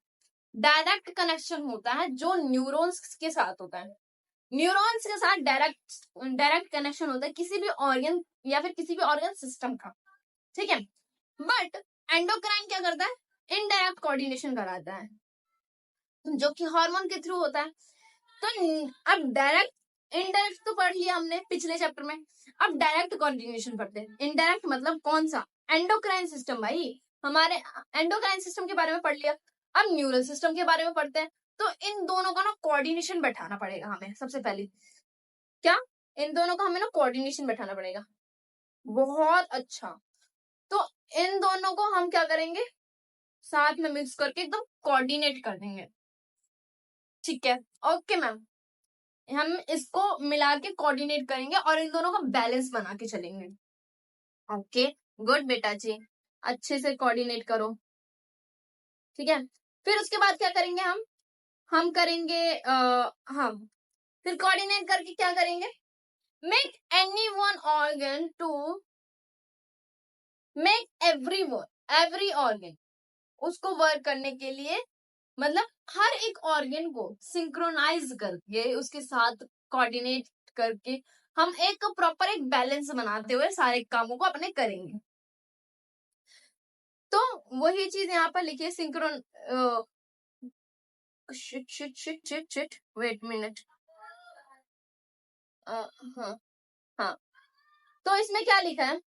डायरेक्ट कनेक्शन होता है जो न्यूरॉन्स के साथ होता है, न्यूरॉन्स के साथ डायरेक्ट डायरेक्ट कनेक्शन होता है किसी भी ऑर्गन या फिर किसी भी ऑर्गन सिस्टम का, ठीक है? बट एंडोक्राइन क्या करता है, इनडायरेक्ट कोऑर्डिनेशन कराता है, जो कि हार्मोन के थ्रू होता है। तो अब डायरेक्ट इनडायरेक्ट तो पढ़ लिया हमने पिछले चैप्टर में, अब डायरेक्ट कोऑर्डिनेशन पढ़ते हैं। इनडायरेक्ट मतलब कौन सा? एंडोक्राइन सिस्टम भाई, हमारे एंडोक्राइन सिस्टम के बारे में पढ़ लिया, अब न्यूरल सिस्टम के बारे में पढ़ते हैं। तो इन दोनों का ना कोऑर्डिनेशन बैठाना पड़ेगा हमें सबसे पहले, क्या? इन दोनों का हमें ना कोऑर्डिनेशन बैठाना पड़ेगा, बहुत अच्छा। तो इन दोनों को हम क्या करेंगे, साथ में मिक्स करके एकदम कोऑर्डिनेट कर देंगे, ठीक है, ओके मैम, हम इसको मिला के कोऑर्डिनेट करेंगे और इन दोनों का बैलेंस बना के चलेंगे। ओके, गुड बेटा जी, अच्छे से कोऑर्डिनेट करो। ठीक है, फिर उसके बाद क्या करेंगे हम करेंगे हम फिर कोऑर्डिनेट करके क्या करेंगे, make any one organ to make every organ, उसको वर्क करने के लिए मतलब हर एक ऑर्गन को सिंक्रोनाइज करके उसके साथ कोऑर्डिनेट करके हम एक प्रॉपर एक बैलेंस बनाते हुए सारे कामों को अपने करेंगे। तो वही चीज यहाँ पर लिखिए, सिंक्रोन शिट वेट मिनट, हाँ हाँ, तो इसमें क्या लिखा है,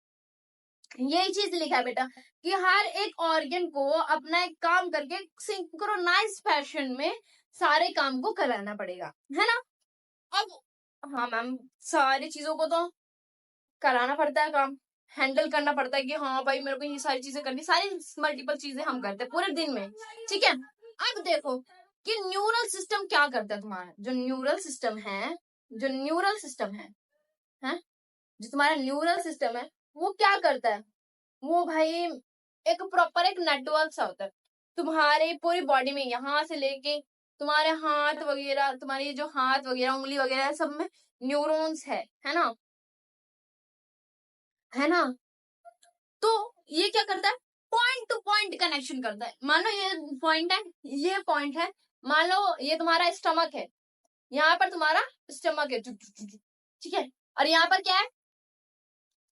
यही चीज लिखा है बेटा कि हर एक ऑर्गन को अपना एक काम करके सिंक्रोनाइज फैशन में सारे काम को कराना पड़ेगा, है ना। अब हाँ मैम, सारी चीजों को तो कराना पड़ता है, काम हैंडल करना पड़ता है कि हाँ भाई मेरे को ये सारी चीजें करनी, सारी मल्टीपल चीजें हम करते हैं पूरे दिन में। ठीक है, अब देखो कि न्यूरल सिस्टम क्या करता है, तुम्हारा जो न्यूरल सिस्टम है, जो तुम्हारा न्यूरल सिस्टम है वो क्या करता है, वो भाई एक प्रॉपर एक नेटवर्क सा होता है तुम्हारे पूरी बॉडी में, यहाँ से लेके तुम्हारे हाथ वगैरह, तुम्हारी जो हाथ वगैरह उंगली वगैरह सब में न्यूरॉन्स है ना, है ना। तो ये क्या करता है, पॉइंट टू पॉइंट कनेक्शन करता है। मान लो ये पॉइंट है, मान लो ये तुम्हारा स्टमक है, यहाँ पर तुम्हारा स्टमक है, ठीक है, और यहाँ पर क्या है,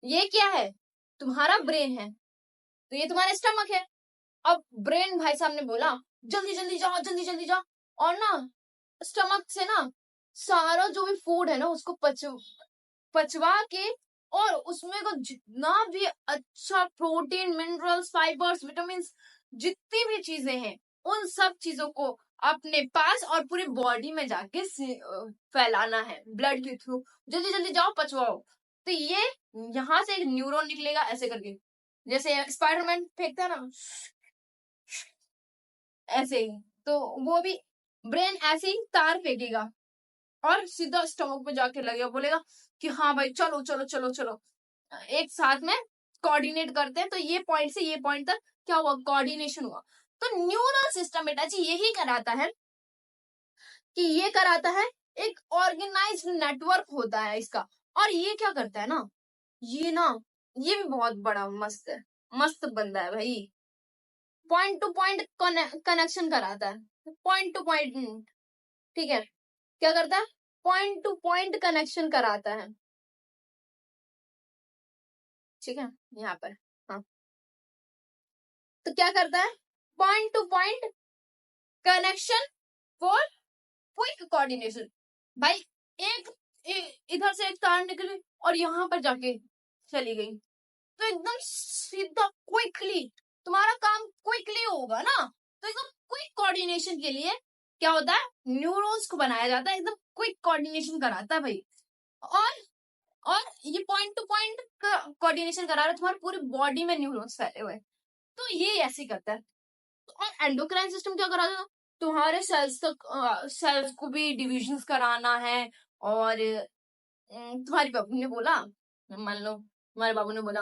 ये क्या है, तुम्हारा ब्रेन है, तो ये तुम्हारा स्टमक है। अब ब्रेन भाई साहब ने बोला जल्दी जल्दी जाओ, जल्दी जल्दी जाओ, और ना स्टमक से ना सारा जो भी फूड है ना उसको पचवा के, और उसमें को जितना भी अच्छा प्रोटीन, मिनरल्स, फाइबर्स, विटामिन, जितनी भी चीजें हैं उन सब चीजों को अपने पास और पूरी बॉडी में जाके फैलाना है ब्लड के थ्रू। जल्दी जल्दी जाओ, पचवाओ। तो ये यहाँ से एक न्यूरॉन निकलेगा ऐसे करके, जैसे स्पाइडरमैन फेंकता है ना ऐसे ही, तो वो भी ब्रेन ऐसे ही तार फेंकेगा और सीधा स्टमक पे जाके लगेगा, बोलेगा कि हाँ भाई चलो चलो चलो चलो, एक साथ में कोऑर्डिनेट करते हैं। तो ये पॉइंट से ये पॉइंट तक क्या हुआ, कोऑर्डिनेशन हुआ। तो न्यूरल सिस्टम बेटा जी यही कराता है कि ये कराता है, एक ऑर्गेनाइज्ड नेटवर्क होता है इसका। और ये क्या करता है ना, ये भी बहुत बड़ा मस्त है, मस्त बंदा है भाई, पॉइंट टू पॉइंट कनेक्शन कराता है, पॉइंट टू पॉइंट। ठीक है, क्या करता है, पॉइंट टू पॉइंट कनेक्शन कराता है। ठीक है, यहाँ पर हाँ, तो क्या करता है, point two point connection for quick coordination. भाई एक इधर से एक तार निकली और यहाँ पर जाके चली गई, तो एकदम सीधा क्विकली तुम्हारा काम क्विकली होगा ना। तो एकदम क्विक कोऑर्डिनेशन के लिए क्या होता है, न्यूरॉन्स को बनाया जाता है, एकदम क्विक कोऑर्डिनेशन कराता है भाई। और ये पॉइंट टू पॉइंट कोऑर्डिनेशन करा रहा है, तुम्हारी पूरी बॉडी में न्यूरॉन्स फैले हुए, तो ये ऐसे करता है। और एंडोक्राइन सिस्टम क्या करा था, तुम्हारे सेल्स को भी डिविजन्स कराना है। और तुम्हारे बाबू ने बोला, मान लो तुम्हारे बाबू ने बोला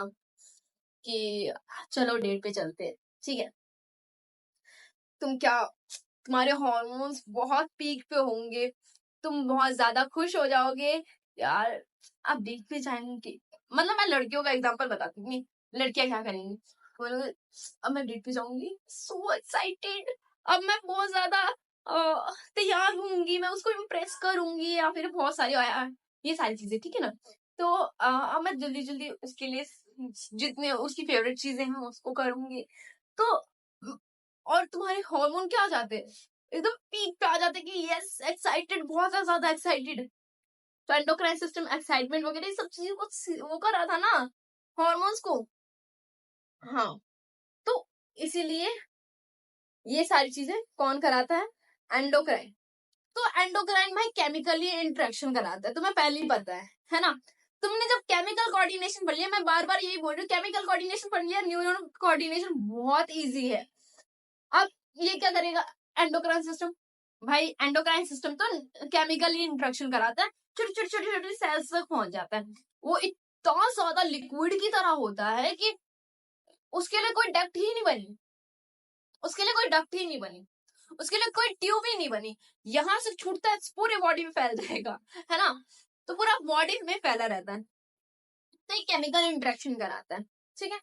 कि चलो डेट पे चलते हैं, ठीक है, तुम्हारे हार्मोन्स बहुत पीक पे होंगे, तुम बहुत ज्यादा खुश हो जाओगे यार, अब डेट पे जाएंगे। मतलब मैं लड़कियों का एग्जांपल बताती हूँ, लड़कियां क्या करेंगी, बोलोगे अब मैं डेट पे जाऊंगी, सो एक्साइटेड, अब मैं बहुत ज्यादा तैयार होंगी, मैं उसको इम्प्रेस करूंगी, या फिर बहुत सारी ये सारी चीजें, ठीक है ना। तो अब मैं जल्दी जल्दी उसके लिए जितने उसकी फेवरेट चीजें हैं उसको करूंगी। तो और तुम्हारे हार्मोन क्या आ जाते हैं, एकदम पीक पे आ जाते हैं कि यस एक्साइटेड, बहुत ज्यादा एक्साइटेड। तो एंडोक्राइन सिस्टम एक्साइटमेंट वगैरह सब चीजों को वो कर रहा था ना, हॉर्मोन्स को। हाँ, तो इसीलिए ये सारी चीजें कौन कराता है, एंडोक्राइन। तो एंडोक्राइन भाई केमिकली इंटरेक्शन कराता है, तुम्हें पहले ही पता है ना। तुमने जब केमिकल कोऑर्डिनेशन पढ़ लिया, मैं बार बार यही बोल रही हूँ, केमिकल कोऑर्डिनेशन पढ़ लिया, न्यूरॉन कोऑर्डिनेशन बहुत इजी है। अब ये क्या करेगा एंडोक्राइन सिस्टम, भाई एंडोक्राइन सिस्टम तो केमिकली इंटरेक्शन कराता है, छोटी छोटी छोटी छोटी सेल्स तक पहुंच जाता है। वो इतना ज्यादा लिक्विड की तरह होता है कि उसके लिए कोई डक्ट ही नहीं बनी, उसके लिए कोई डक्ट ही नहीं बनी, उसके लिए कोई ट्यूब ही नहीं बनी। यहां से छूटता है पूरे बॉडी में फैल जाएगा, है ना, तो पूरा बॉडी में फैला रहता है, तो ये केमिकल इंटरेक्शन कराता है। ठीक है,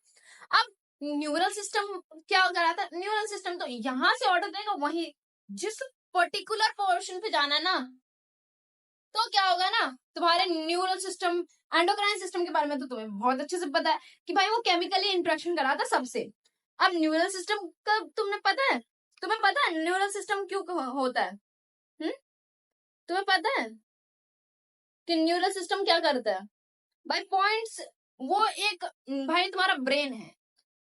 अब न्यूरल सिस्टम क्या कराता है, न्यूरल सिस्टम तो यहां से ऑर्डर देगा, वही जिस पर्टिकुलर पोर्शन पे जाना है ना, तो क्या होगा ना, तुम्हारे न्यूरल सिस्टम, एंडोक्राइन सिस्टम के बारे में तो तुम्हें बहुत अच्छे से पता है कि भाई वो केमिकली इंटरेक्शन कराता है सबसे। अब न्यूरल सिस्टम का तुम्हें पता है, तुम्हें पता है न्यूरल सिस्टम क्यों होता है? तुम्हें पता है कि न्यूरल सिस्टम क्या करता है? भाई पॉइंट्स, वो एक, भाई तुम्हारा ब्रेन है,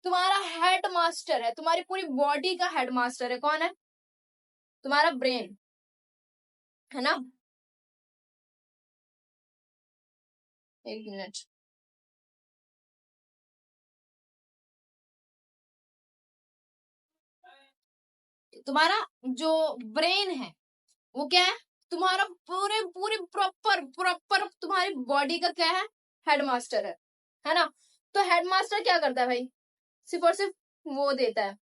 तुम्हारा हेड मास्टर है, तुम्हारी पूरी बॉडी का हेड मास्टर है, कौन है? तुम्हारा ब्रेन, है ना। एक मिनट, तुम्हारा जो ब्रेन है वो क्या है? तुम्हारा पूरे पूरी प्रॉपर प्रॉपर तुम्हारी बॉडी का क्या है? हेड मास्टर है ना। तो हेड मास्टर क्या करता है भाई? सिर्फ और सिर्फ वो देता है,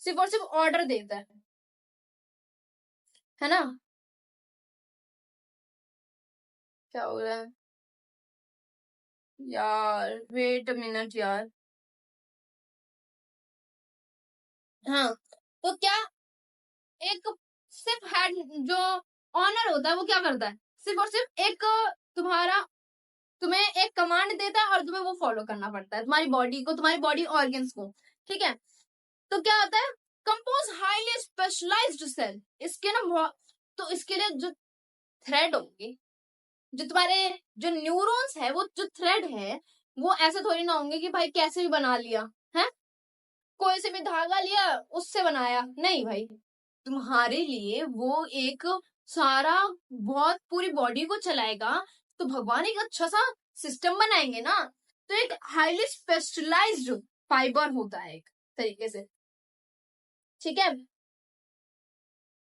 सिर्फ और सिर्फ ऑर्डर देता है ना। क्या हो रहा है यार, वेट अ मिनट यार। हाँ, तो क्या, एक सिर्फ हेड जो ऑनर होता है वो क्या करता है? सिर्फ और सिर्फ एक तुम्हारा, तुम्हें एक कमांड देता है और तुम्हें वो फॉलो करना पड़ता है, तुम्हारी बॉडी को, तुम्हारी बॉडी ऑर्गन्स को। ठीक है, तो क्या होता है? कंपोज हाईली स्पेशलाइज्ड सेल, इसके ना, तो इसके लिए जो थ्रेड होंगे, जो तुम्हारे जो न्यूरॉन्स है, वो जो थ्रेड है, वो ऐसे थोड़ी ना होंगे कि भाई कैसे भी बना लिया है, कोई से भी धागा लिया उससे बनाया, नहीं भाई। तुम्हारे लिए वो एक सारा, बहुत पूरी बॉडी को चलाएगा, तो भगवान एक अच्छा सा सिस्टम बनाएंगे ना। तो एक हाईली स्पेशलाइज्ड फाइबर होता है एक तरीके से। ठीक है,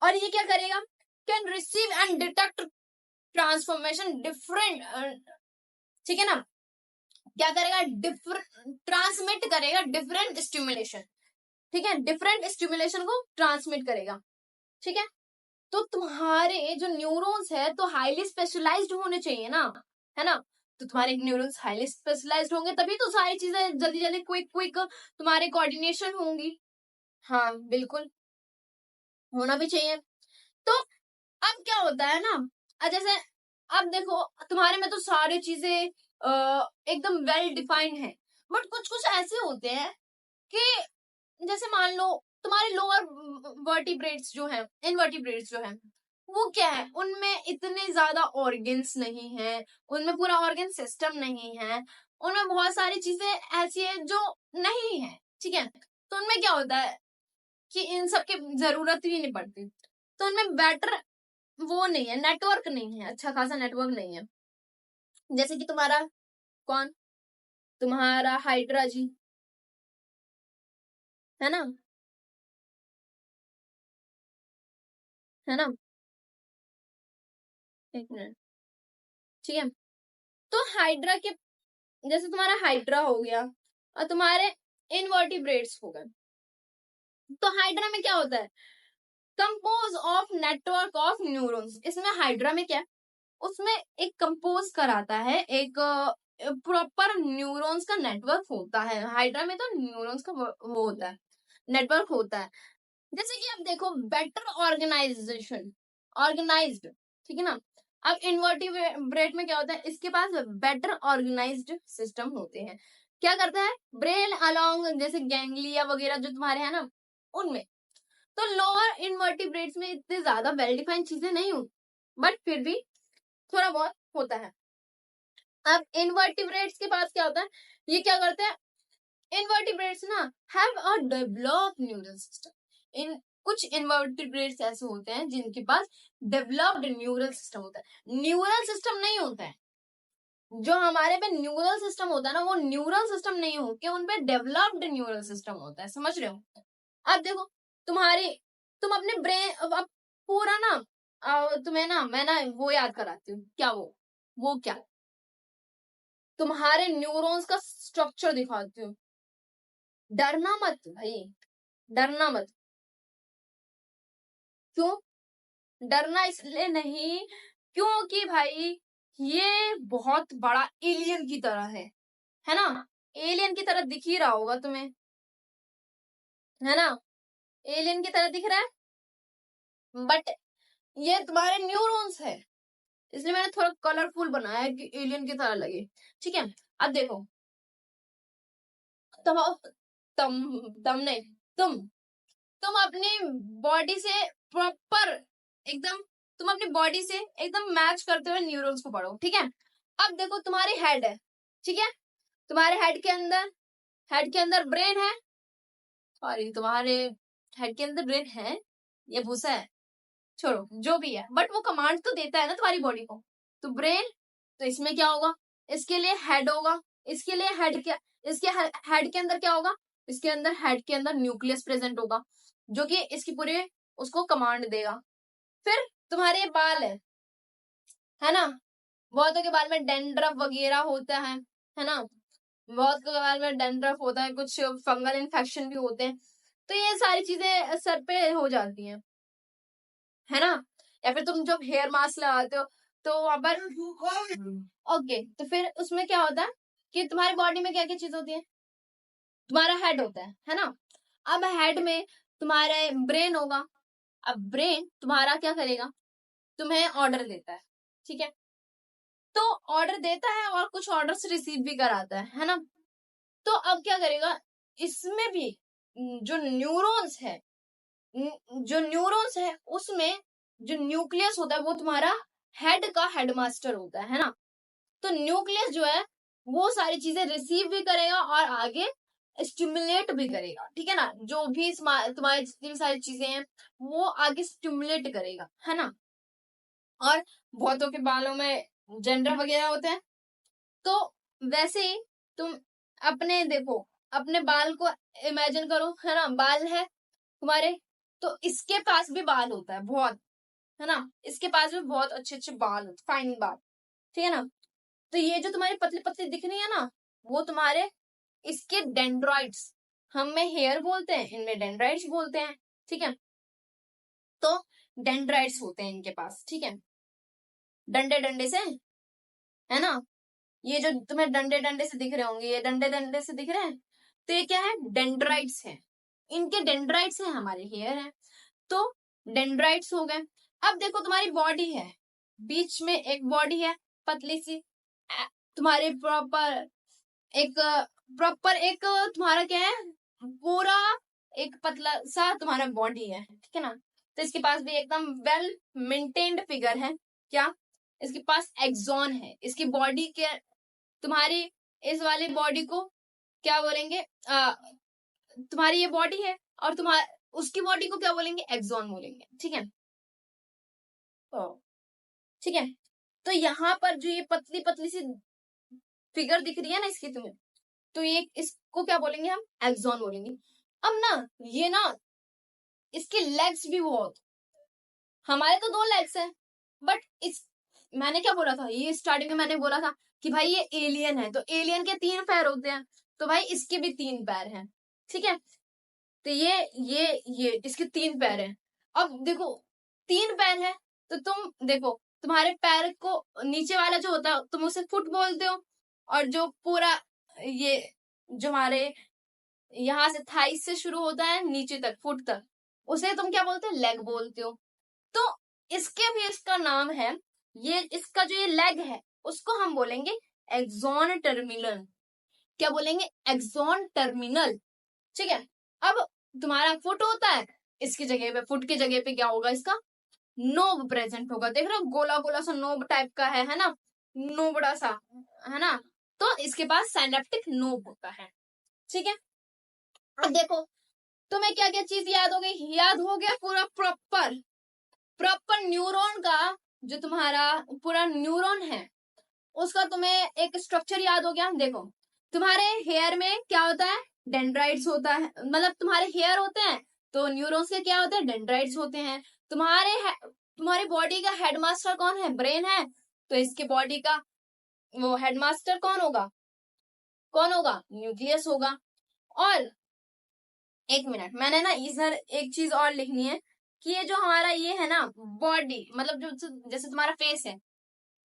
और ये क्या करेगा? Can receive and detect transformation different, ठीक है ना, क्या करेगा? डिफरेंट ट्रांसमिट करेगा डिफरेंट स्टिमुलेशन। ठीक है, डिफरेंट स्टिमुलेशन को ट्रांसमिट करेगा। ठीक है, तो तुम्हारे जो न्यूरॉन्स है तो हाईली स्पेशलाइज्ड होने चाहिए ना, है ना। तो तुम्हारे न्यूरॉन्स हाईली स्पेशलाइज्ड होंगे तभी तो सारी चीजें जल्दी जल्दी क्विक क्विक तुम्हारे कोऑर्डिनेशन होंगी। हाँ बिल्कुल, होना भी चाहिए। तो अब क्या होता है ना, जैसे अब देखो, तुम्हारे में तो सारी चीजें एकदम वेल डिफाइंड है, बट कुछ कुछ ऐसे होते हैं कि, जैसे मान लो तुम्हारे लोअर वर्टिब्रेट्स जो हैं, इनवर्टिब्रेट्स जो हैं, वो क्या है, उनमें इतने ज्यादा ऑर्गन्स नहीं है, उनमें पूरा ऑर्गन सिस्टम नहीं है, उनमें बहुत सारी चीजें ऐसी है जो नहीं है। ठीक है, तो उनमें क्या होता है कि इन सब की जरूरत ही नहीं पड़ती, तो उनमें बेटर वो नहीं है, नेटवर्क नहीं है, अच्छा खासा नेटवर्क नहीं है। जैसे कि तुम्हारा कौन, तुम्हारा हाइड्रा जी, है ना, है ना। एक मिनट, ठीक है, तो हाइड्रा के, जैसे तुम्हारा हाइड्रा हो गया और तुम्हारे इनवर्टिब्रेट्स हो गए, तो हाइड्रा में क्या होता है? Compose of network of neurons. इसमें हाइड्रा में क्या है, उसमें एक कंपोज कराता है, एक प्रॉपर न्यूरॉन्स का नेटवर्क होता है। हाइड्रा में तो न्यूरॉन्स का वो होता है, नेटवर्क होता है। जैसे कि आप देखो, बेटर ऑर्गेनाइजेशन, ऑर्गेनाइज्ड, ठीक है ना। अब इनवर्टिब्रेट में क्या होता है, इसके पास बेटर ऑर्गेनाइज्ड सिस्टम होते हैं। क्या करता है? ब्रेन अलोंग, जैसे गैंग्लिया वगैरह जो तुम्हारे हैं ना, उनमें। तो लोअर इनवर्टिब्रेट्स में इतने ज्यादा वेल डिफाइंड चीजें नहीं होती, बट फिर भी थोड़ा बहुत होता है। अब इनवर्टिब्रेट्स के पास क्या होता है, ये क्या करते हैं? इनवर्टिब्रेट्स ना have a developed neural system. इन कुछ इनवर्टिब्रेट्स ऐसे होते हैं जिनके पास डेवलप्ड न्यूरल सिस्टम होता है। न्यूरल सिस्टम नहीं होता है, जो हमारे पे न्यूरल सिस्टम होता है ना, वो न्यूरल सिस्टम नहीं होके उनपे डेवलप्ड न्यूरल सिस्टम होता है, समझ रहे हो? अब देखो, तुम्हारे, तुम अपने ब्रेन, अब पूरा ना तुम्हें ना मैं ना वो याद कराती हूँ। क्या वो क्या तुम्हारे न्यूरॉन्स का स्ट्रक्चर दिखाती हूँ। डरना मत भाई, डरना मत। क्यों डरना? इसलिए नहीं क्योंकि भाई ये बहुत बड़ा एलियन की तरह है ना? एलियन की तरह दिख ही रहा होगा तुम्हें, है ना? एलियन की तरह दिख रहा है, बट ये तुम्हारे न्यूरॉन्स है, इसलिए मैंने थोड़ा कलरफुल बनाया है कि एलियन की तरह लगे। ठीक है, अब देखो तुम तुम तुम नहीं तुम तुम अपनी बॉडी से प्रॉपर एकदम, तुम अपनी बॉडी से एकदम मैच करते हुए न्यूरॉन्स को पढ़ो। ठीक है, अब देखो तुम्हारी हेड है, ठीक है, तुम्हारे हेड के अंदर ब्रेन है, सॉरी तुम्हारे हेड के अंदर ब्रेन है, ये भूसा है, छोड़ो जो भी है, बट वो कमांड तो देता है ना तुम्हारी बॉडी को। तो ब्रेन, तो इसमें क्या होगा, इसके लिए हेड होगा, इसके लिए हेड क्या, इसके हेड के अंदर क्या होगा, इसके अंदर हेड के अंदर न्यूक्लियस प्रेजेंट होगा जो कि इसकी पूरे उसको कमांड देगा। फिर तुम्हारे बाल है ना? बहुतों के बाल में डेंड्रफ वगैरह होता है ना? बहुत के बाल में डेंड्रफ होता है, कुछ फंगल इन्फेक्शन भी होते हैं, तो ये सारी चीजें सर पे हो जाती हैं, है ना? या फिर तुम जब हेयर मास्क लगाते हो तो वहां पर ओके, तो फिर उसमें क्या होता है कि तुम्हारी बॉडी में क्या क्या चीज होती है, तुम्हारा हेड होता है ना? अब हेड में तुम्हारे ब्रेन होगा, अब ब्रेन तुम्हारा क्या करेगा, तुम्हें ऑर्डर देता है, ठीक है, तो ऑर्डर देता है और कुछ ऑर्डर्स रिसीव भी कराता है ना? तो अब क्या करेगा, इसमें भी जो न्यूरॉन्स है, उसमें जो न्यूक्लियस होता है वो तुम्हारा हेड का हेडमास्टर होता है ना? तो न्यूक्लियस जो है वो सारी चीजें रिसीव भी करेगा और आगे स्टिमुलेट भी करेगा, ठीक है ना? जो भी तुम्हारी जितनी भी सारी चीजें हैं वो आगे स्टिमुलेट करेगा, है ना? और बहुतों के बालों में जेंडर वगैरह होते हैं, तो वैसे ही तुम अपने देखो, अपने बाल को इमेजिन करो, है ना? बाल है तुम्हारे, तो इसके पास भी बाल होता है बहुत, है ना? इसके पास भी बहुत अच्छे अच्छे बाल होते, फाइन बाल, ठीक है ना? तो ये जो तुम्हारी पतली पतली दिख रही है ना, वो तुम्हारे इसके डेंड्राइट्स, हम में हेयर बोलते हैं, इनमें डेंड्राइट्स बोलते हैं, ठीक है? तो डेंड्राइट्स होते हैं इनके पास, ठीक है, डंडे डंडे से, है ना? ये जो तुम्हें डंडे डंडे से दिख रहे होंगे, ये डंडे डंडे से दिख रहे हैं, तो ये क्या है, डेंड्राइट्स है, इनके डेंड्राइट्स है, हमारे हेयर है, तो डेंड्राइट्स हो गए। अब देखो तुम्हारी बॉडी है, बीच में एक बॉडी है पतली सी, तुम्हारे प्रॉपर एक तुम्हारा क्या है, पूरा एक पतला सा तुम्हारा बॉडी है, ठीक है ना? तो इसके पास भी एकदम वेल मेंटेन्ड फिगर है, क्या, इसके पास एक्सॉन है, इसकी बॉडी के, तुम्हारी इस वाली बॉडी को क्या बोलेंगे, तुम्हारी ये बॉडी है और तुम्हारा उसकी बॉडी को क्या बोलेंगे, एक्सॉन बोलेंगे, ठीक है? ठीक है, तो यहाँ पर जो ये पतली पतली सी फिगर दिख रही है ना इसकी तुम्हें, तो ये इसको क्या बोलेंगे हम, एक्सॉन बोलेंगे। अब ना ये ना इसके लेग्स भी बहुत, हमारे तो 2 लेग्स हैं, बट इस, मैंने क्या बोला था, ये स्टार्टिंग में मैंने बोला था कि भाई ये एलियन है, तो एलियन के 3 पैर होते हैं, तो भाई इसके भी 3 पैर हैं, ठीक है? तो ये इसके 3 पैर हैं। अब देखो 3 पैर है, तो तुम देखो तुम्हारे पैर को नीचे वाला जो होता है तुम उसे फुट बोलते हो, और जो पूरा ये जो हमारे यहाँ से थाइस से शुरू होता है नीचे तक फुट तक, उसे तुम क्या बोलते हो, लेग बोलते हो। तो इसके भी इसका नाम है, ये इसका जो ये लेग है उसको हम बोलेंगे एक्सॉन टर्मिनल, क्या बोलेंगे, एक्सॉन टर्मिनल, ठीक है? अब तुम्हारा फुट होता है, इसकी जगह पे, फुट की जगह पे क्या होगा, इसका नोब प्रेजेंट होगा, देख रहे हो गोला गोला सा नोब टाइप का है ना, नोबड़ा सा, है ना? तो इसके पास साइनेप्टिक नोब होता है, ठीक है? अब देखो तुम्हें क्या क्या चीज याद हो गई, याद हो गया पूरा प्रॉपर प्रॉपर न्यूरॉन का, जो तुम्हारा पूरा न्यूरॉन है उसका तुम्हें एक स्ट्रक्चर याद हो गया। देखो तुम्हारे हेयर में क्या होता है, डेंड्राइट्स होता है, मतलब तुम्हारे हेयर होते हैं तो न्यूरॉन्स के क्या होते हैं, डेंड्राइट्स होते हैं। तुम्हारे बॉडी का हेडमास्टर कौन है? ब्रेन है। तो इसके बॉडी का वो हेडमास्टर कौन होगा? न्यूक्लियस होगा। और एक मिनट, मैंने ना इधर एक चीज और लिखनी है कि ये जो हमारा ये है ना बॉडी, मतलब जो जैसे तुम्हारा फेस है,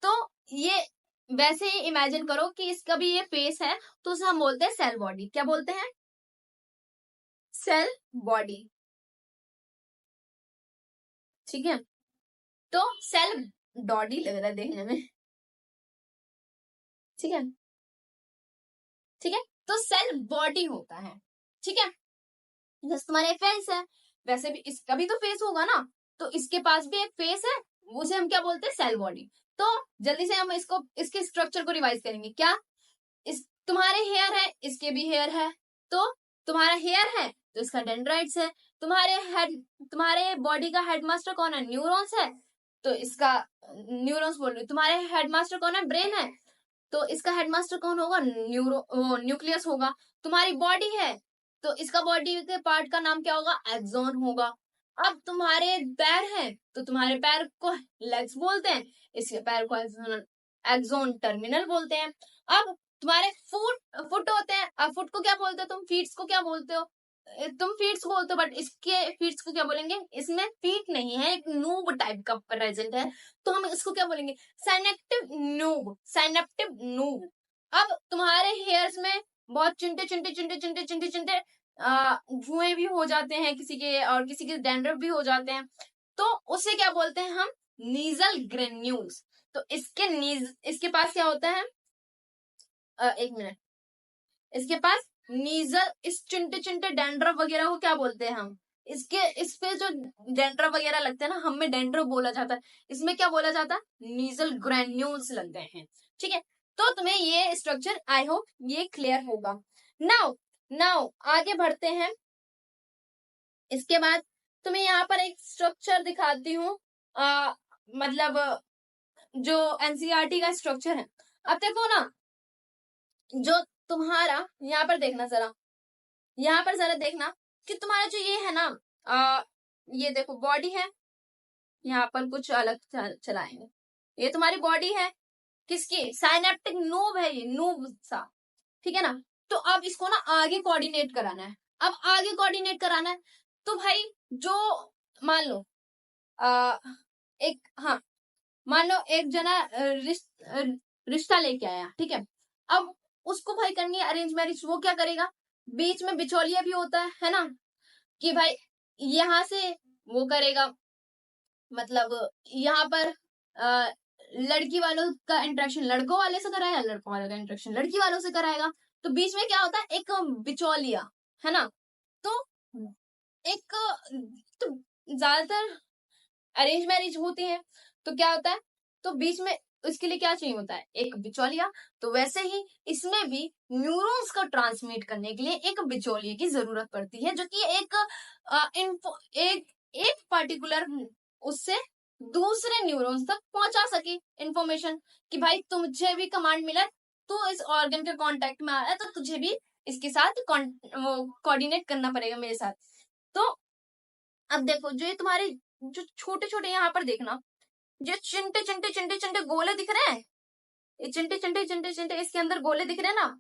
तो ये वैसे ही इमेजिन करो कि इसका भी ये फेस है, तो उसे हम बोलते हैं सेल बॉडी। क्या बोलते हैं? Cell body. ठीक है, तो सेल बॉडी लग रहा है देखने में। ठीक है, तो सेल बॉडी होता है। ठीक है, जैसे तुम्हारे फेस है, वैसे भी इसका भी तो फेस होगा ना, तो इसके पास भी एक फेस है, उसे हम क्या बोलते हैं? Cell body. तो जल्दी से हम इसके स्ट्रक्चर को रिवाइज करेंगे। क्या? तुम्हारे हेयर है, इसके भी हेयर है, तो तुम्हारा हेयर है तो इसका डेंड्राइट्स है। तुम्हारे बॉडी का हेडमास्टर कौन है? न्यूरॉन्स है, तो इसका न्यूरॉन्स बोल रही हूँ। तुम्हारे हेडमास्टर कौन है? ब्रेन है, तो इसका हेडमास्टर कौन होगा? न्यूक्लियस होगा। तुम्हारी बॉडी है, तो इसका बॉडी के पार्ट का नाम क्या होगा? एक्सॉन होगा। अब तुम्हारे पैर है, तो तुम्हारे पैर को लेग्स बोलते हैं, इसके पैर को एक्सॉन टर्मिनल बोलते हैं। अब तुम्हारे फुट होते हैं, अब फुट को क्या बोलते हो तुम? फीट्स को क्या बोलते हो? तुम फीट्स बोलते हो, बट इसके फीट्स को क्या बोलेंगे? इसमें फीट नहीं है, एक नूब टाइप का प्रेजेंट है, तो हम इसको क्या बोलेंगे? साइनेप्टिव नूब। अब तुम्हारे हेयर्स में बहुत चिंटे चिंटे चिंटे चिंटे चिंटे चिंटे धुएं भी हो जाते हैं किसी के, और किसी के डैंड्रफ भी हो जाते हैं, तो उसे क्या बोलते हैं हम? Nasal granules. तो इसके पास क्या होता है? एक मिनट, इसके पास नीजल, इस चिंटे चिंटे डैंड्रफ वगैरह को क्या बोलते हैं हम? इस पे जो डैंड्रफ वगैरह लगते हैं ना, हमें डैंड्रफ बोला जाता है, इसमें क्या बोला जाता है? नीजल ग्रैन्यूल्स लगते हैं। ठीक है, तो तुम्हें ये स्ट्रक्चर, आई होप ये क्लियर होगा। नाउ आगे बढ़ते हैं। इसके बाद तुम्हें यहाँ पर एक स्ट्रक्चर दिखाती हूँ, मतलब जो एनसीईआरटी का स्ट्रक्चर है। अब देखो ना, जो तुम्हारा यहाँ पर देखना, यहाँ पर जरा देखना कि तुम्हारा जो ये है ना, ये देखो बॉडी है, यहाँ पर कुछ अलग चलाएंगे। ये तुम्हारी बॉडी है, किसकी? साइनेप्टिक नूब है, ये नूब सा। ठीक है ना, तो अब इसको ना आगे कोऑर्डिनेट कराना है। अब आगे कोऑर्डिनेट कराना है, तो भाई जो मान लो मान लो एक जना रिश्ता लेके आया, ठीक है। अब उसको भाई करनी है अरेंज मैरिज, वो क्या करेगा? बीच में बिचौलिया भी होता है ना, कि भाई यहाँ से वो करेगा, मतलब यहाँ पर लड़की वालों का इंटरेक्शन लड़कों वाले से कराएगा, लड़कों वालों का इंटरेक्शन लड़की वालों से कराएगा, तो बीच में क्या होता है? एक बिचौलिया, है ना। तो एक तो ज्यादातर अरेंज मैरिज होती है, तो क्या होता है? तो बीच में इसके लिए क्या चाहिए होता है? एक बिचौलिया। तो वैसे ही इसमें भी न्यूरॉन्स को ट्रांसमिट करने के लिए एक बिचौलिए की जरूरत पड़ती है, जो कि एक पर्टिकुलर उससे दूसरे न्यूरॉन्स तक पहुंचा सके इंफॉर्मेशन, कि भाई तुझे भी कमांड मिला, तू इस ऑर्गन के कांटेक्ट में आ रहा है, तो तुझे भी इसके साथ कोऑर्डिनेट करना पड़ेगा मेरे साथ। तो अब देखो, जो ये तुम्हारे जो छोटे छोटे यहाँ पर देखना, जो चिंटे चिंटे चिंटे चिंटे गोले दिख रहे हैं, ये चिंटे चिंटे चिंटे चिंटे इसके अंदर गोले दिख रहे हैं ना।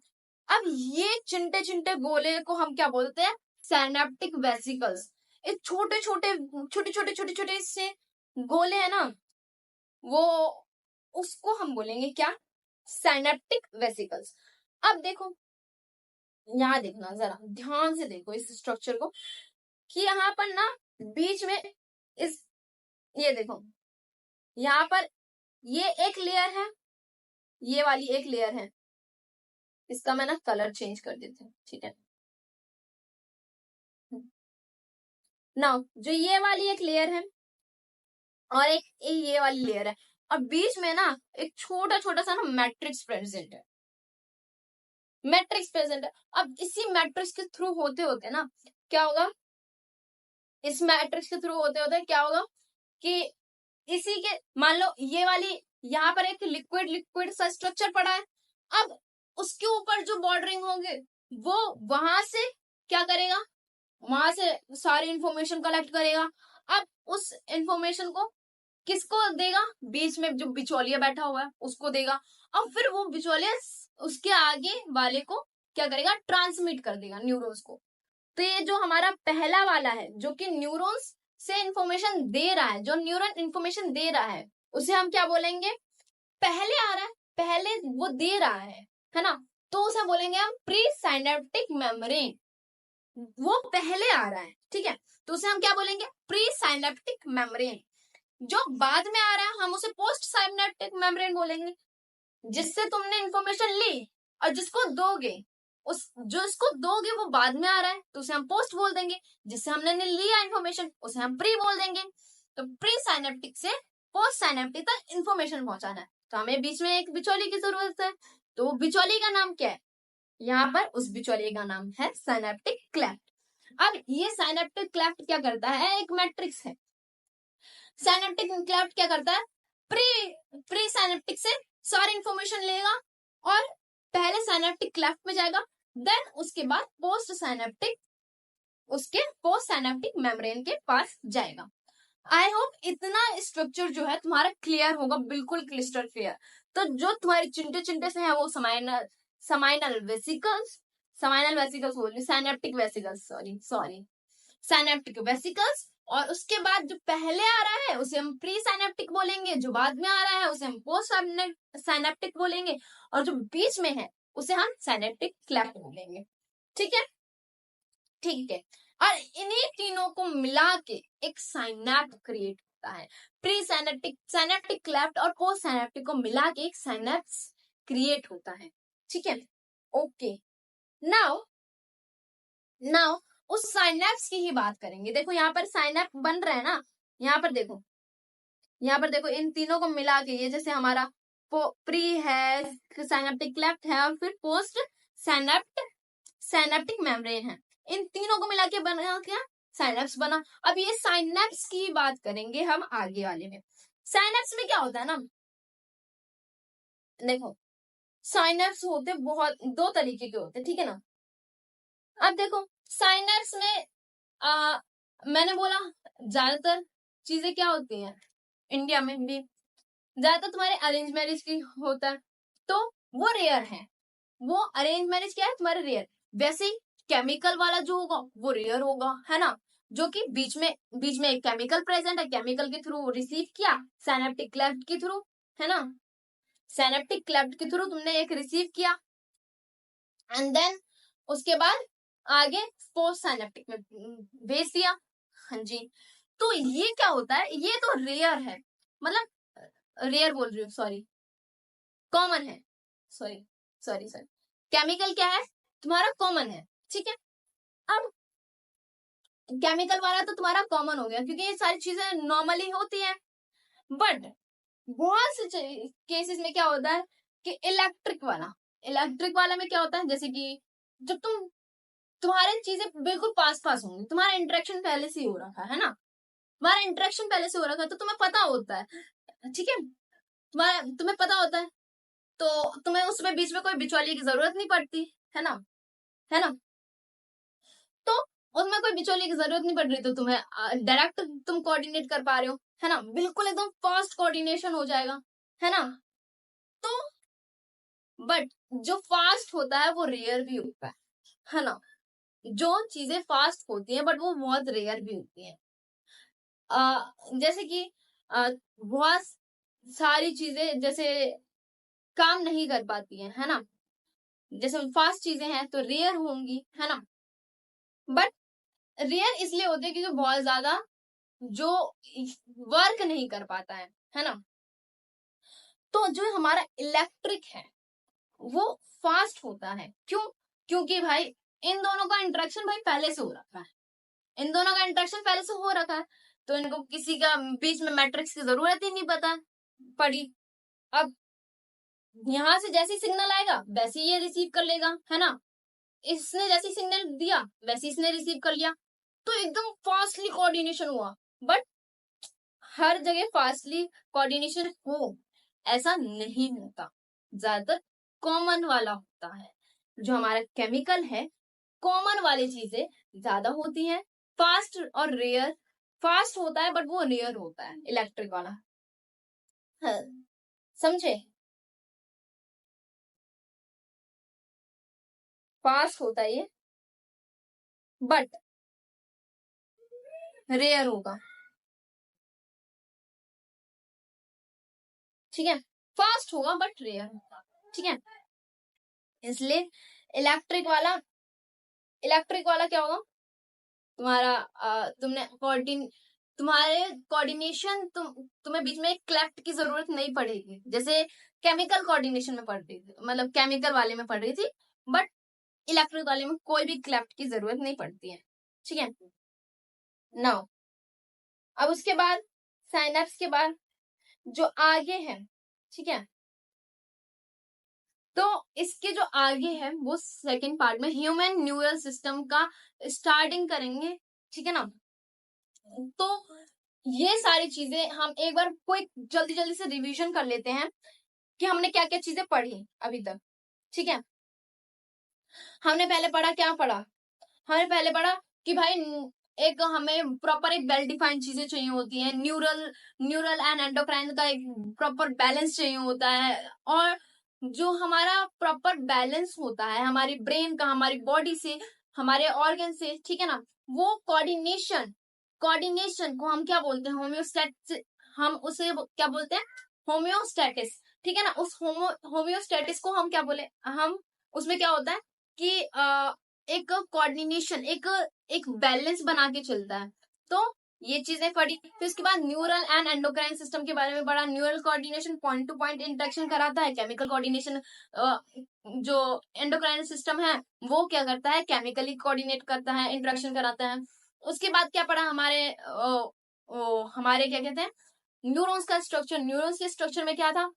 अब ये चिंटे चिंटे गोले को हम क्या बोलते हैं? Synaptic vesicles. ये छोटे छोटे छोटे छोटे छोटे छोटे से गोले है ना, वो उसको हम बोलेंगे क्या? Synaptic vesicles. अब देखो, यहाँ देखना, जरा ध्यान से देखो इस स्ट्रक्चर को, कि यहाँ पर ना बीच में ये देखो, यहाँ पर ये एक लेयर है, ये वाली एक लेयर है, इसका मैं ना कलर चेंज कर देती हूँ, ठीक है। नाउ जो ये वाली एक लेयर है और एक ये वाली लेयर है, और बीच में ना एक छोटा छोटा सा ना मैट्रिक्स प्रेजेंट है, अब इसी मैट्रिक्स के थ्रू होते होते ना क्या होगा? इस मैट्रिक्स के थ्रू होते होते क्या होगा कि इसी के, मान लो ये वाली यहाँ पर एक लिक्विड सा स्ट्रक्चर पड़ा है, अब उसके ऊपर जो बॉर्डरिंग होंगे वो वहां से क्या करेगा? वहां से सारी इंफॉर्मेशन कलेक्ट करेगा। अब उस इंफॉर्मेशन को किसको देगा? बीच में जो बिचौलिया बैठा हुआ है उसको देगा, और फिर वो बिचौलिया उसके आगे वाले को क्या करेगा? ट्रांसमिट कर देगा न्यूरॉन्स को। तो ये जो हमारा पहला वाला है जो कि न्यूरॉन्स से इंफॉर्मेशन दे रहा है, जो न्यूरॉन इंफॉर्मेशन दे रहा है, उसे हम क्या बोलेंगे? पहले आ रहा है, पहले वो दे रहा है ना, तो उसे बोलेंगे हम प्री साइनेप्टिक मेम्ब्रेन। वो पहले आ रहा है, ठीक है, तो उसे हम क्या बोलेंगे? Pre synaptic membrane. जो बाद में आ रहा है हम उसे पोस्ट साइनेप्टिक मेम्ब्रेन बोलेंगे। जिससे तुमने इंफॉर्मेशन ली और जिसको दोगे, उस जो इसको दोगे वो बाद में आ रहा है, तो उसे हम पोस्ट बोल देंगे। जिससे हमने लिया इंफॉर्मेशन उसे हम प्री बोल देंगे। तो प्री साइनेप्टिक से पोस्ट साइनेप्टिक तक इंफॉर्मेशन पहुंचाना है, तो हमें बीच में एक बिचौली की जरूरत है। तो बिचौली का नाम क्या है? यहाँ पर उस बिचौली का नाम है साइनेप्टिक क्लेफ्ट। अब ये साइनेप्टिक क्लेफ्ट क्या करता है? एक मैट्रिक्स है। साइनेप्टिक क्लेफ्ट क्या करता है? प्री साइनेप्टिक से सारी इंफॉर्मेशन लेगा और पहले साइनेप्टिक क्लेफ्ट में जाएगा, देन उसके बाद पोस्ट साइनेप्टिक मेम्ब्रेन के पास जाएगा। आई होप इतना स्ट्रक्चर जो है तुम्हारा क्लियर होगा, बिल्कुल क्लिस्टर क्लियर। तो जो तुम्हारे चिंटे चिंटे से है वो समाइनल वेसिकल्स बोल रही, synaptic vesicles, sorry synaptic vesicles. और उसके बाद जो पहले आ रहा है उसे हम प्री साइनेप्टिक बोलेंगे, जो बाद में आ रहा है उसे हम पोस्ट साइनेप्टिक बोलेंगे, और जो बीच में है उसे हम साइनेप्टिक क्लेफ्ट बोलेंगे। ठीक है, ठीक है। और इन्हीं तीनों को मिला के एक साइनेप्स क्रिएट होता है। प्री साइनेप्टिक क्लेफ्ट और पोस्ट साइनेप्टिक को मिला के एक साइनेप्स क्रिएट होता है। ठीक है, ओके। नाउ उस साइनेप्स की ही बात करेंगे। देखो यहाँ पर साइनेप्स बन रहा है ना, यहाँ पर देखो इन तीनों को मिला के, ये जैसे हमारा प्री है, साइनेप्टिक क्लेफ्ट है और फिर पोस्ट साइनेप्टिक मेम्ब्रेन है, इन तीनों को मिला के बना क्या? साइनेप्स बना। अब ये साइनेप्स की बात करेंगे हम आगे वाले में। साइनेप्स में क्या होता है ना, देखो साइनेप्स होते बहुत दो तरीके के होते हैं, ठीक है ना। अब देखो साइनेप्स में मैंने बोला ज्यादातर चीजें क्या होती हैं, इंडिया में भी ज्यादातर तुम्हारे अरेंज मैरिज की होता है, तो वो रेयर है। वो अरेंज मैरिज क्या है तुम्हारे रेयर। वैसे ही केमिकल वाला जो होगा वो रेयर होगा, है ना, जो कि बीच में एक केमिकल प्रेजेंट है, केमिकल के थ्रू रिसीव किया साइनेप्टिक क्लेफ्ट के थ्रू, है ना, साइनेप्टिक क्लेफ्ट के थ्रू तुमने एक रिसीव किया, एंड देन उसके बाद आगे पोस्ट साइनेप्टिक में भेज दिया। हाँ जी, तो ये क्या होता है? ये तो रेयर है, मतलब रेयर बोल रही हूँ, सॉरी, कॉमन है, सॉरी केमिकल क्या है तुम्हारा? कॉमन है, ठीक है। अब केमिकल वाला तो तुम्हारा कॉमन हो गया क्योंकि ये सारी चीजें नॉर्मली होती है। बट बहुत से केसेस में क्या होता है कि इलेक्ट्रिक वाला में क्या होता है, जैसे कि जब तुम्हारे चीजें बिल्कुल पास होंगी, तुम्हारा इंटरेक्शन पहले से ही हो रखा है ना, तुम्हारा इंटरेक्शन पहले से हो रखा है, तो तुम्हें पता होता है, ठीक है, तुम्हें पता होता है, तो तुम्हें उसमें बीच में कोई बिचौलिए की जरूरत नहीं पड़ती, है ना, तो उसमें कोई बिचौलिए की जरूरत नहीं पड़ रही, तो तुम्हें डायरेक्ट तुम कोऑर्डिनेट कर पा रहे हो, है ना, बिल्कुल एकदम फास्ट कोऑर्डिनेशन हो जाएगा, है ना। तो बट जो फास्ट होता है वो रेयर भी होता है ना, जो चीजें फास्ट होती हैं बट वो बहुत रेयर भी होती हैं। जैसे कि बहुत सारी चीजें जैसे काम नहीं कर पाती है ना, जैसे फास्ट चीजें हैं तो रेयर होंगी, है ना, बट रेयर इसलिए होते हैं क्योंकि बहुत ज्यादा जो वर्क नहीं कर पाता है ना। तो जो हमारा इलेक्ट्रिक है वो फास्ट होता है, क्योंकि भाई इन दोनों का इंटरेक्शन भाई पहले से हो रखा है, तो इनको किसी का बीच में मैट्रिक्स की जरूरत ही नहीं पड़ी। अब यहाँ से जैसी सिग्नल आएगा वैसे ये रिसीव कर लेगा, है ना, इसने जैसी सिग्नल दिया वैसे इसने रिसीव कर लिया, तो एकदम फास्टली कोऑर्डिनेशन हुआ। बट हर जगह फास्टली कोऑर्डिनेशन हो ऐसा नहीं होता, ज्यादातर कॉमन वाला होता है। जो हमारा केमिकल है, कॉमन वाली चीजें ज्यादा होती हैं, फास्ट और रेयर फास्ट होता है बट वो रेयर होता है इलेक्ट्रिक वाला। हाँ, समझे? फास्ट होता है ये बट रेयर होगा, ठीक है? फास्ट होगा बट रेयर होगा, ठीक है? इसलिए इलेक्ट्रिक वाला क्या होगा तुम्हारा, तुम्हारे कोऑर्डिनेशन, तुम्हें बीच में एक क्लेफ्ट की जरूरत नहीं पड़ेगी, जैसे केमिकल कोऑर्डिनेशन में पढ़ रही थी, मतलब केमिकल वाले में पढ़ रही थी, बट इलेक्ट्रिक वाले में कोई भी क्लेफ्ट की जरूरत नहीं पड़ती है, ठीक है? नाउ अब उसके बाद साइनेप्स के बाद जो आगे है, ठीक है, तो इसके जो आगे है वो सेकंड पार्ट में ह्यूमन न्यूरल सिस्टम का स्टार्टिंग करेंगे, ठीक है ना? तो ये सारी चीजें हम एक बार कोई जल्दी से रिवीजन कर लेते हैं कि हमने क्या क्या चीजें पढ़ी अभी तक, ठीक है? हमने पहले पढ़ा हमने पहले पढ़ा कि भाई एक हमें प्रॉपर एक वेल डिफाइंड चीजें चाहिए होती हैं, न्यूरल एंड एंडोक्राइन का एक प्रॉपर बैलेंस चाहिए होता है, और जो हमारा प्रॉपर बैलेंस होता है हमारी ब्रेन का, हमारी बॉडी से, हमारे ऑर्गन से, ठीक है ना, वो कोऑर्डिनेशन को हम क्या बोलते हैं, हम उसे क्या बोलते हैं, होम्योस्टेटिस, ठीक है ना? उस होम्योस्टेटिस को हम क्या बोले, हम उसमें क्या होता है कि एक कोऑर्डिनेशन, एक बैलेंस बना के चलता है। तो ये चीजें पढ़ी। फिर उसके बाद न्यूरल एंड एंडोक्राइन सिस्टम के बारे में पढ़ा। Neural coordination point two point interaction कराता है, केमिकल कोऑर्डिनेशन जो एंडोक्राइन सिस्टम है वो क्या करता है, केमिकली कोऑर्डिनेट करता है, इंटरेक्शन कराता है। उसके बाद क्या पढ़ा, हमारे क्या कहते हैं, न्यूरॉन्स का स्ट्रक्चर। न्यूरॉन्स के स्ट्रक्चर में क्या था,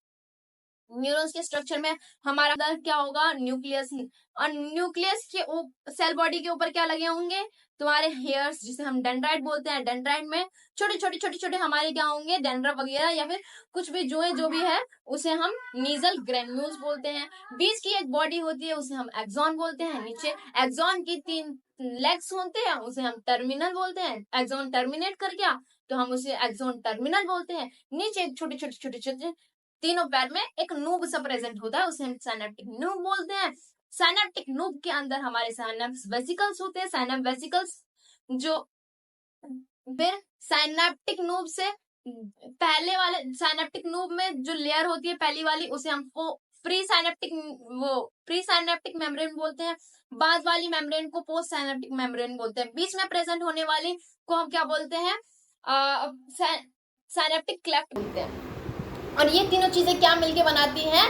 न्यूरॉन्स के स्ट्रक्चर में हमारा क्या होगा, न्यूक्लियस, और न्यूक्लियस के सेल बॉडी के ऊपर क्या लगे होंगे, तुम्हारे हेयर्स, जिसे हम डेंड्राइट बोलते हैं। डेंड्राइट में छोटे हमारे क्या होंगे, डेंड्रा वगैरह, या फिर कुछ भी जो भी है उसे हम नीजल ग्रेन्यूल्स बोलते हैं। बीच की एक बॉडी होती है उसे हम एक्सॉन बोलते हैं। नीचे एक्सॉन की 3 लेग्स होते हैं उसे हम टर्मिनल बोलते हैं। एक्सॉन टर्मिनेट कर गया तो हम उसे एक्सॉन टर्मिनल बोलते हैं। नीचे छोटे तीनों पैर में एक नूब सा प्रेजेंट होता है उसे हम साइनेप्टिक नूब बोलते हैं। साइनेप्टिक नूब के अंदर हमारे साइनेप्स वेसिकल्स होते हैं। साइनेप वेसिकल्स जो फिर साइनेप्टिक नूब से पहले वाले साइनेप्टिक नूब में जो लेयर होती है पहली वाली उसे हमको प्री साइनेप्टिक मेम्ब्रेन बोलते हैं। बाद वाली मेम्ब्रेन को पोस्ट साइनेप्टिक मेम्ब्रेन बोलते हैं। बीच में प्रेजेंट होने वाली को हम क्या बोलते हैं, साइनेप्टिक क्लेफ्ट बोलते हैं। और ये तीनों चीजें क्या मिलके बनाती हैं,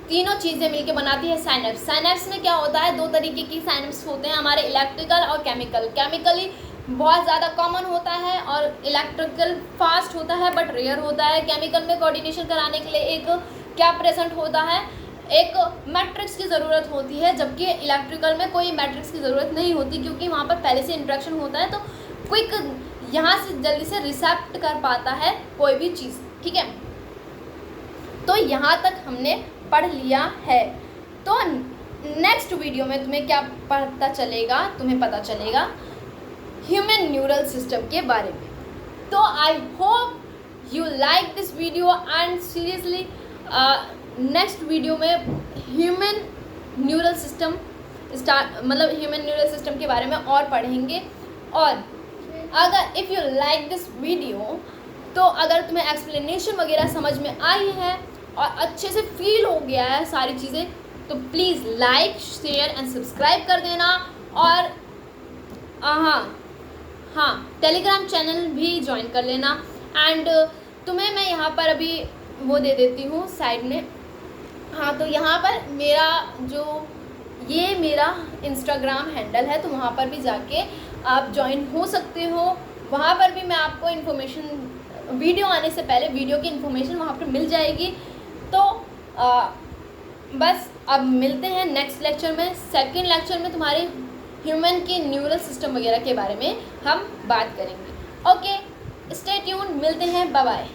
तीनों चीजें मिलके बनाती है साइनेप्स। साइनेप्स में क्या होता है, 2 तरीके की साइनेप्स होते हैं हमारे, इलेक्ट्रिकल और केमिकल। केमिकली बहुत ज्यादा कॉमन होता है और इलेक्ट्रिकल फास्ट होता है बट रेयर होता है। केमिकल में कोऑर्डिनेशन कराने के लिए एक क्या प्रेजेंट होता है, एक मैट्रिक्स की जरूरत होती है, जबकि इलेक्ट्रिकल में कोई मैट्रिक्स की जरूरत नहीं होती क्योंकि वहां पर पहले से इंट्रैक्शन होता है, तो क्विक यहाँ से जल्दी से रिसेप्ट कर पाता है कोई भी चीज, ठीक है? तो यहाँ तक हमने पढ़ लिया है। तो नेक्स्ट वीडियो में तुम्हें क्या पता चलेगा, तुम्हें पता चलेगा ह्यूमन न्यूरल सिस्टम के बारे में। तो I hope you like this video and seriously next video में human neural system human neural system के बारे में और पढ़ेंगे। और अगर if you like this video, तो अगर तुम्हें एक्सप्लेनेशन वगैरह समझ में आई है और अच्छे से फील हो गया है सारी चीज़ें, तो please like share and subscribe कर देना। और हाँ टेलीग्राम चैनल भी ज्वाइन कर लेना। एंड तुम्हें मैं यहाँ पर अभी वो दे देती हूँ साइड में। हाँ, तो यहाँ पर मेरा इंस्टाग्राम हैंडल है, तो वहाँ पर भी जाके आप ज्वाइन हो सकते हो। वहाँ पर भी मैं आपको इन्फॉर्मेशन, वीडियो आने से पहले वीडियो की इन्फॉर्मेशन वहाँ पर मिल जाएगी। तो बस अब मिलते हैं नेक्स्ट लेक्चर में। सेकंड लेक्चर में तुम्हारे ह्यूमन के न्यूरल सिस्टम वगैरह के बारे में हम बात करेंगे। ओके, स्टे ट्यून, मिलते हैं, बाय बाय।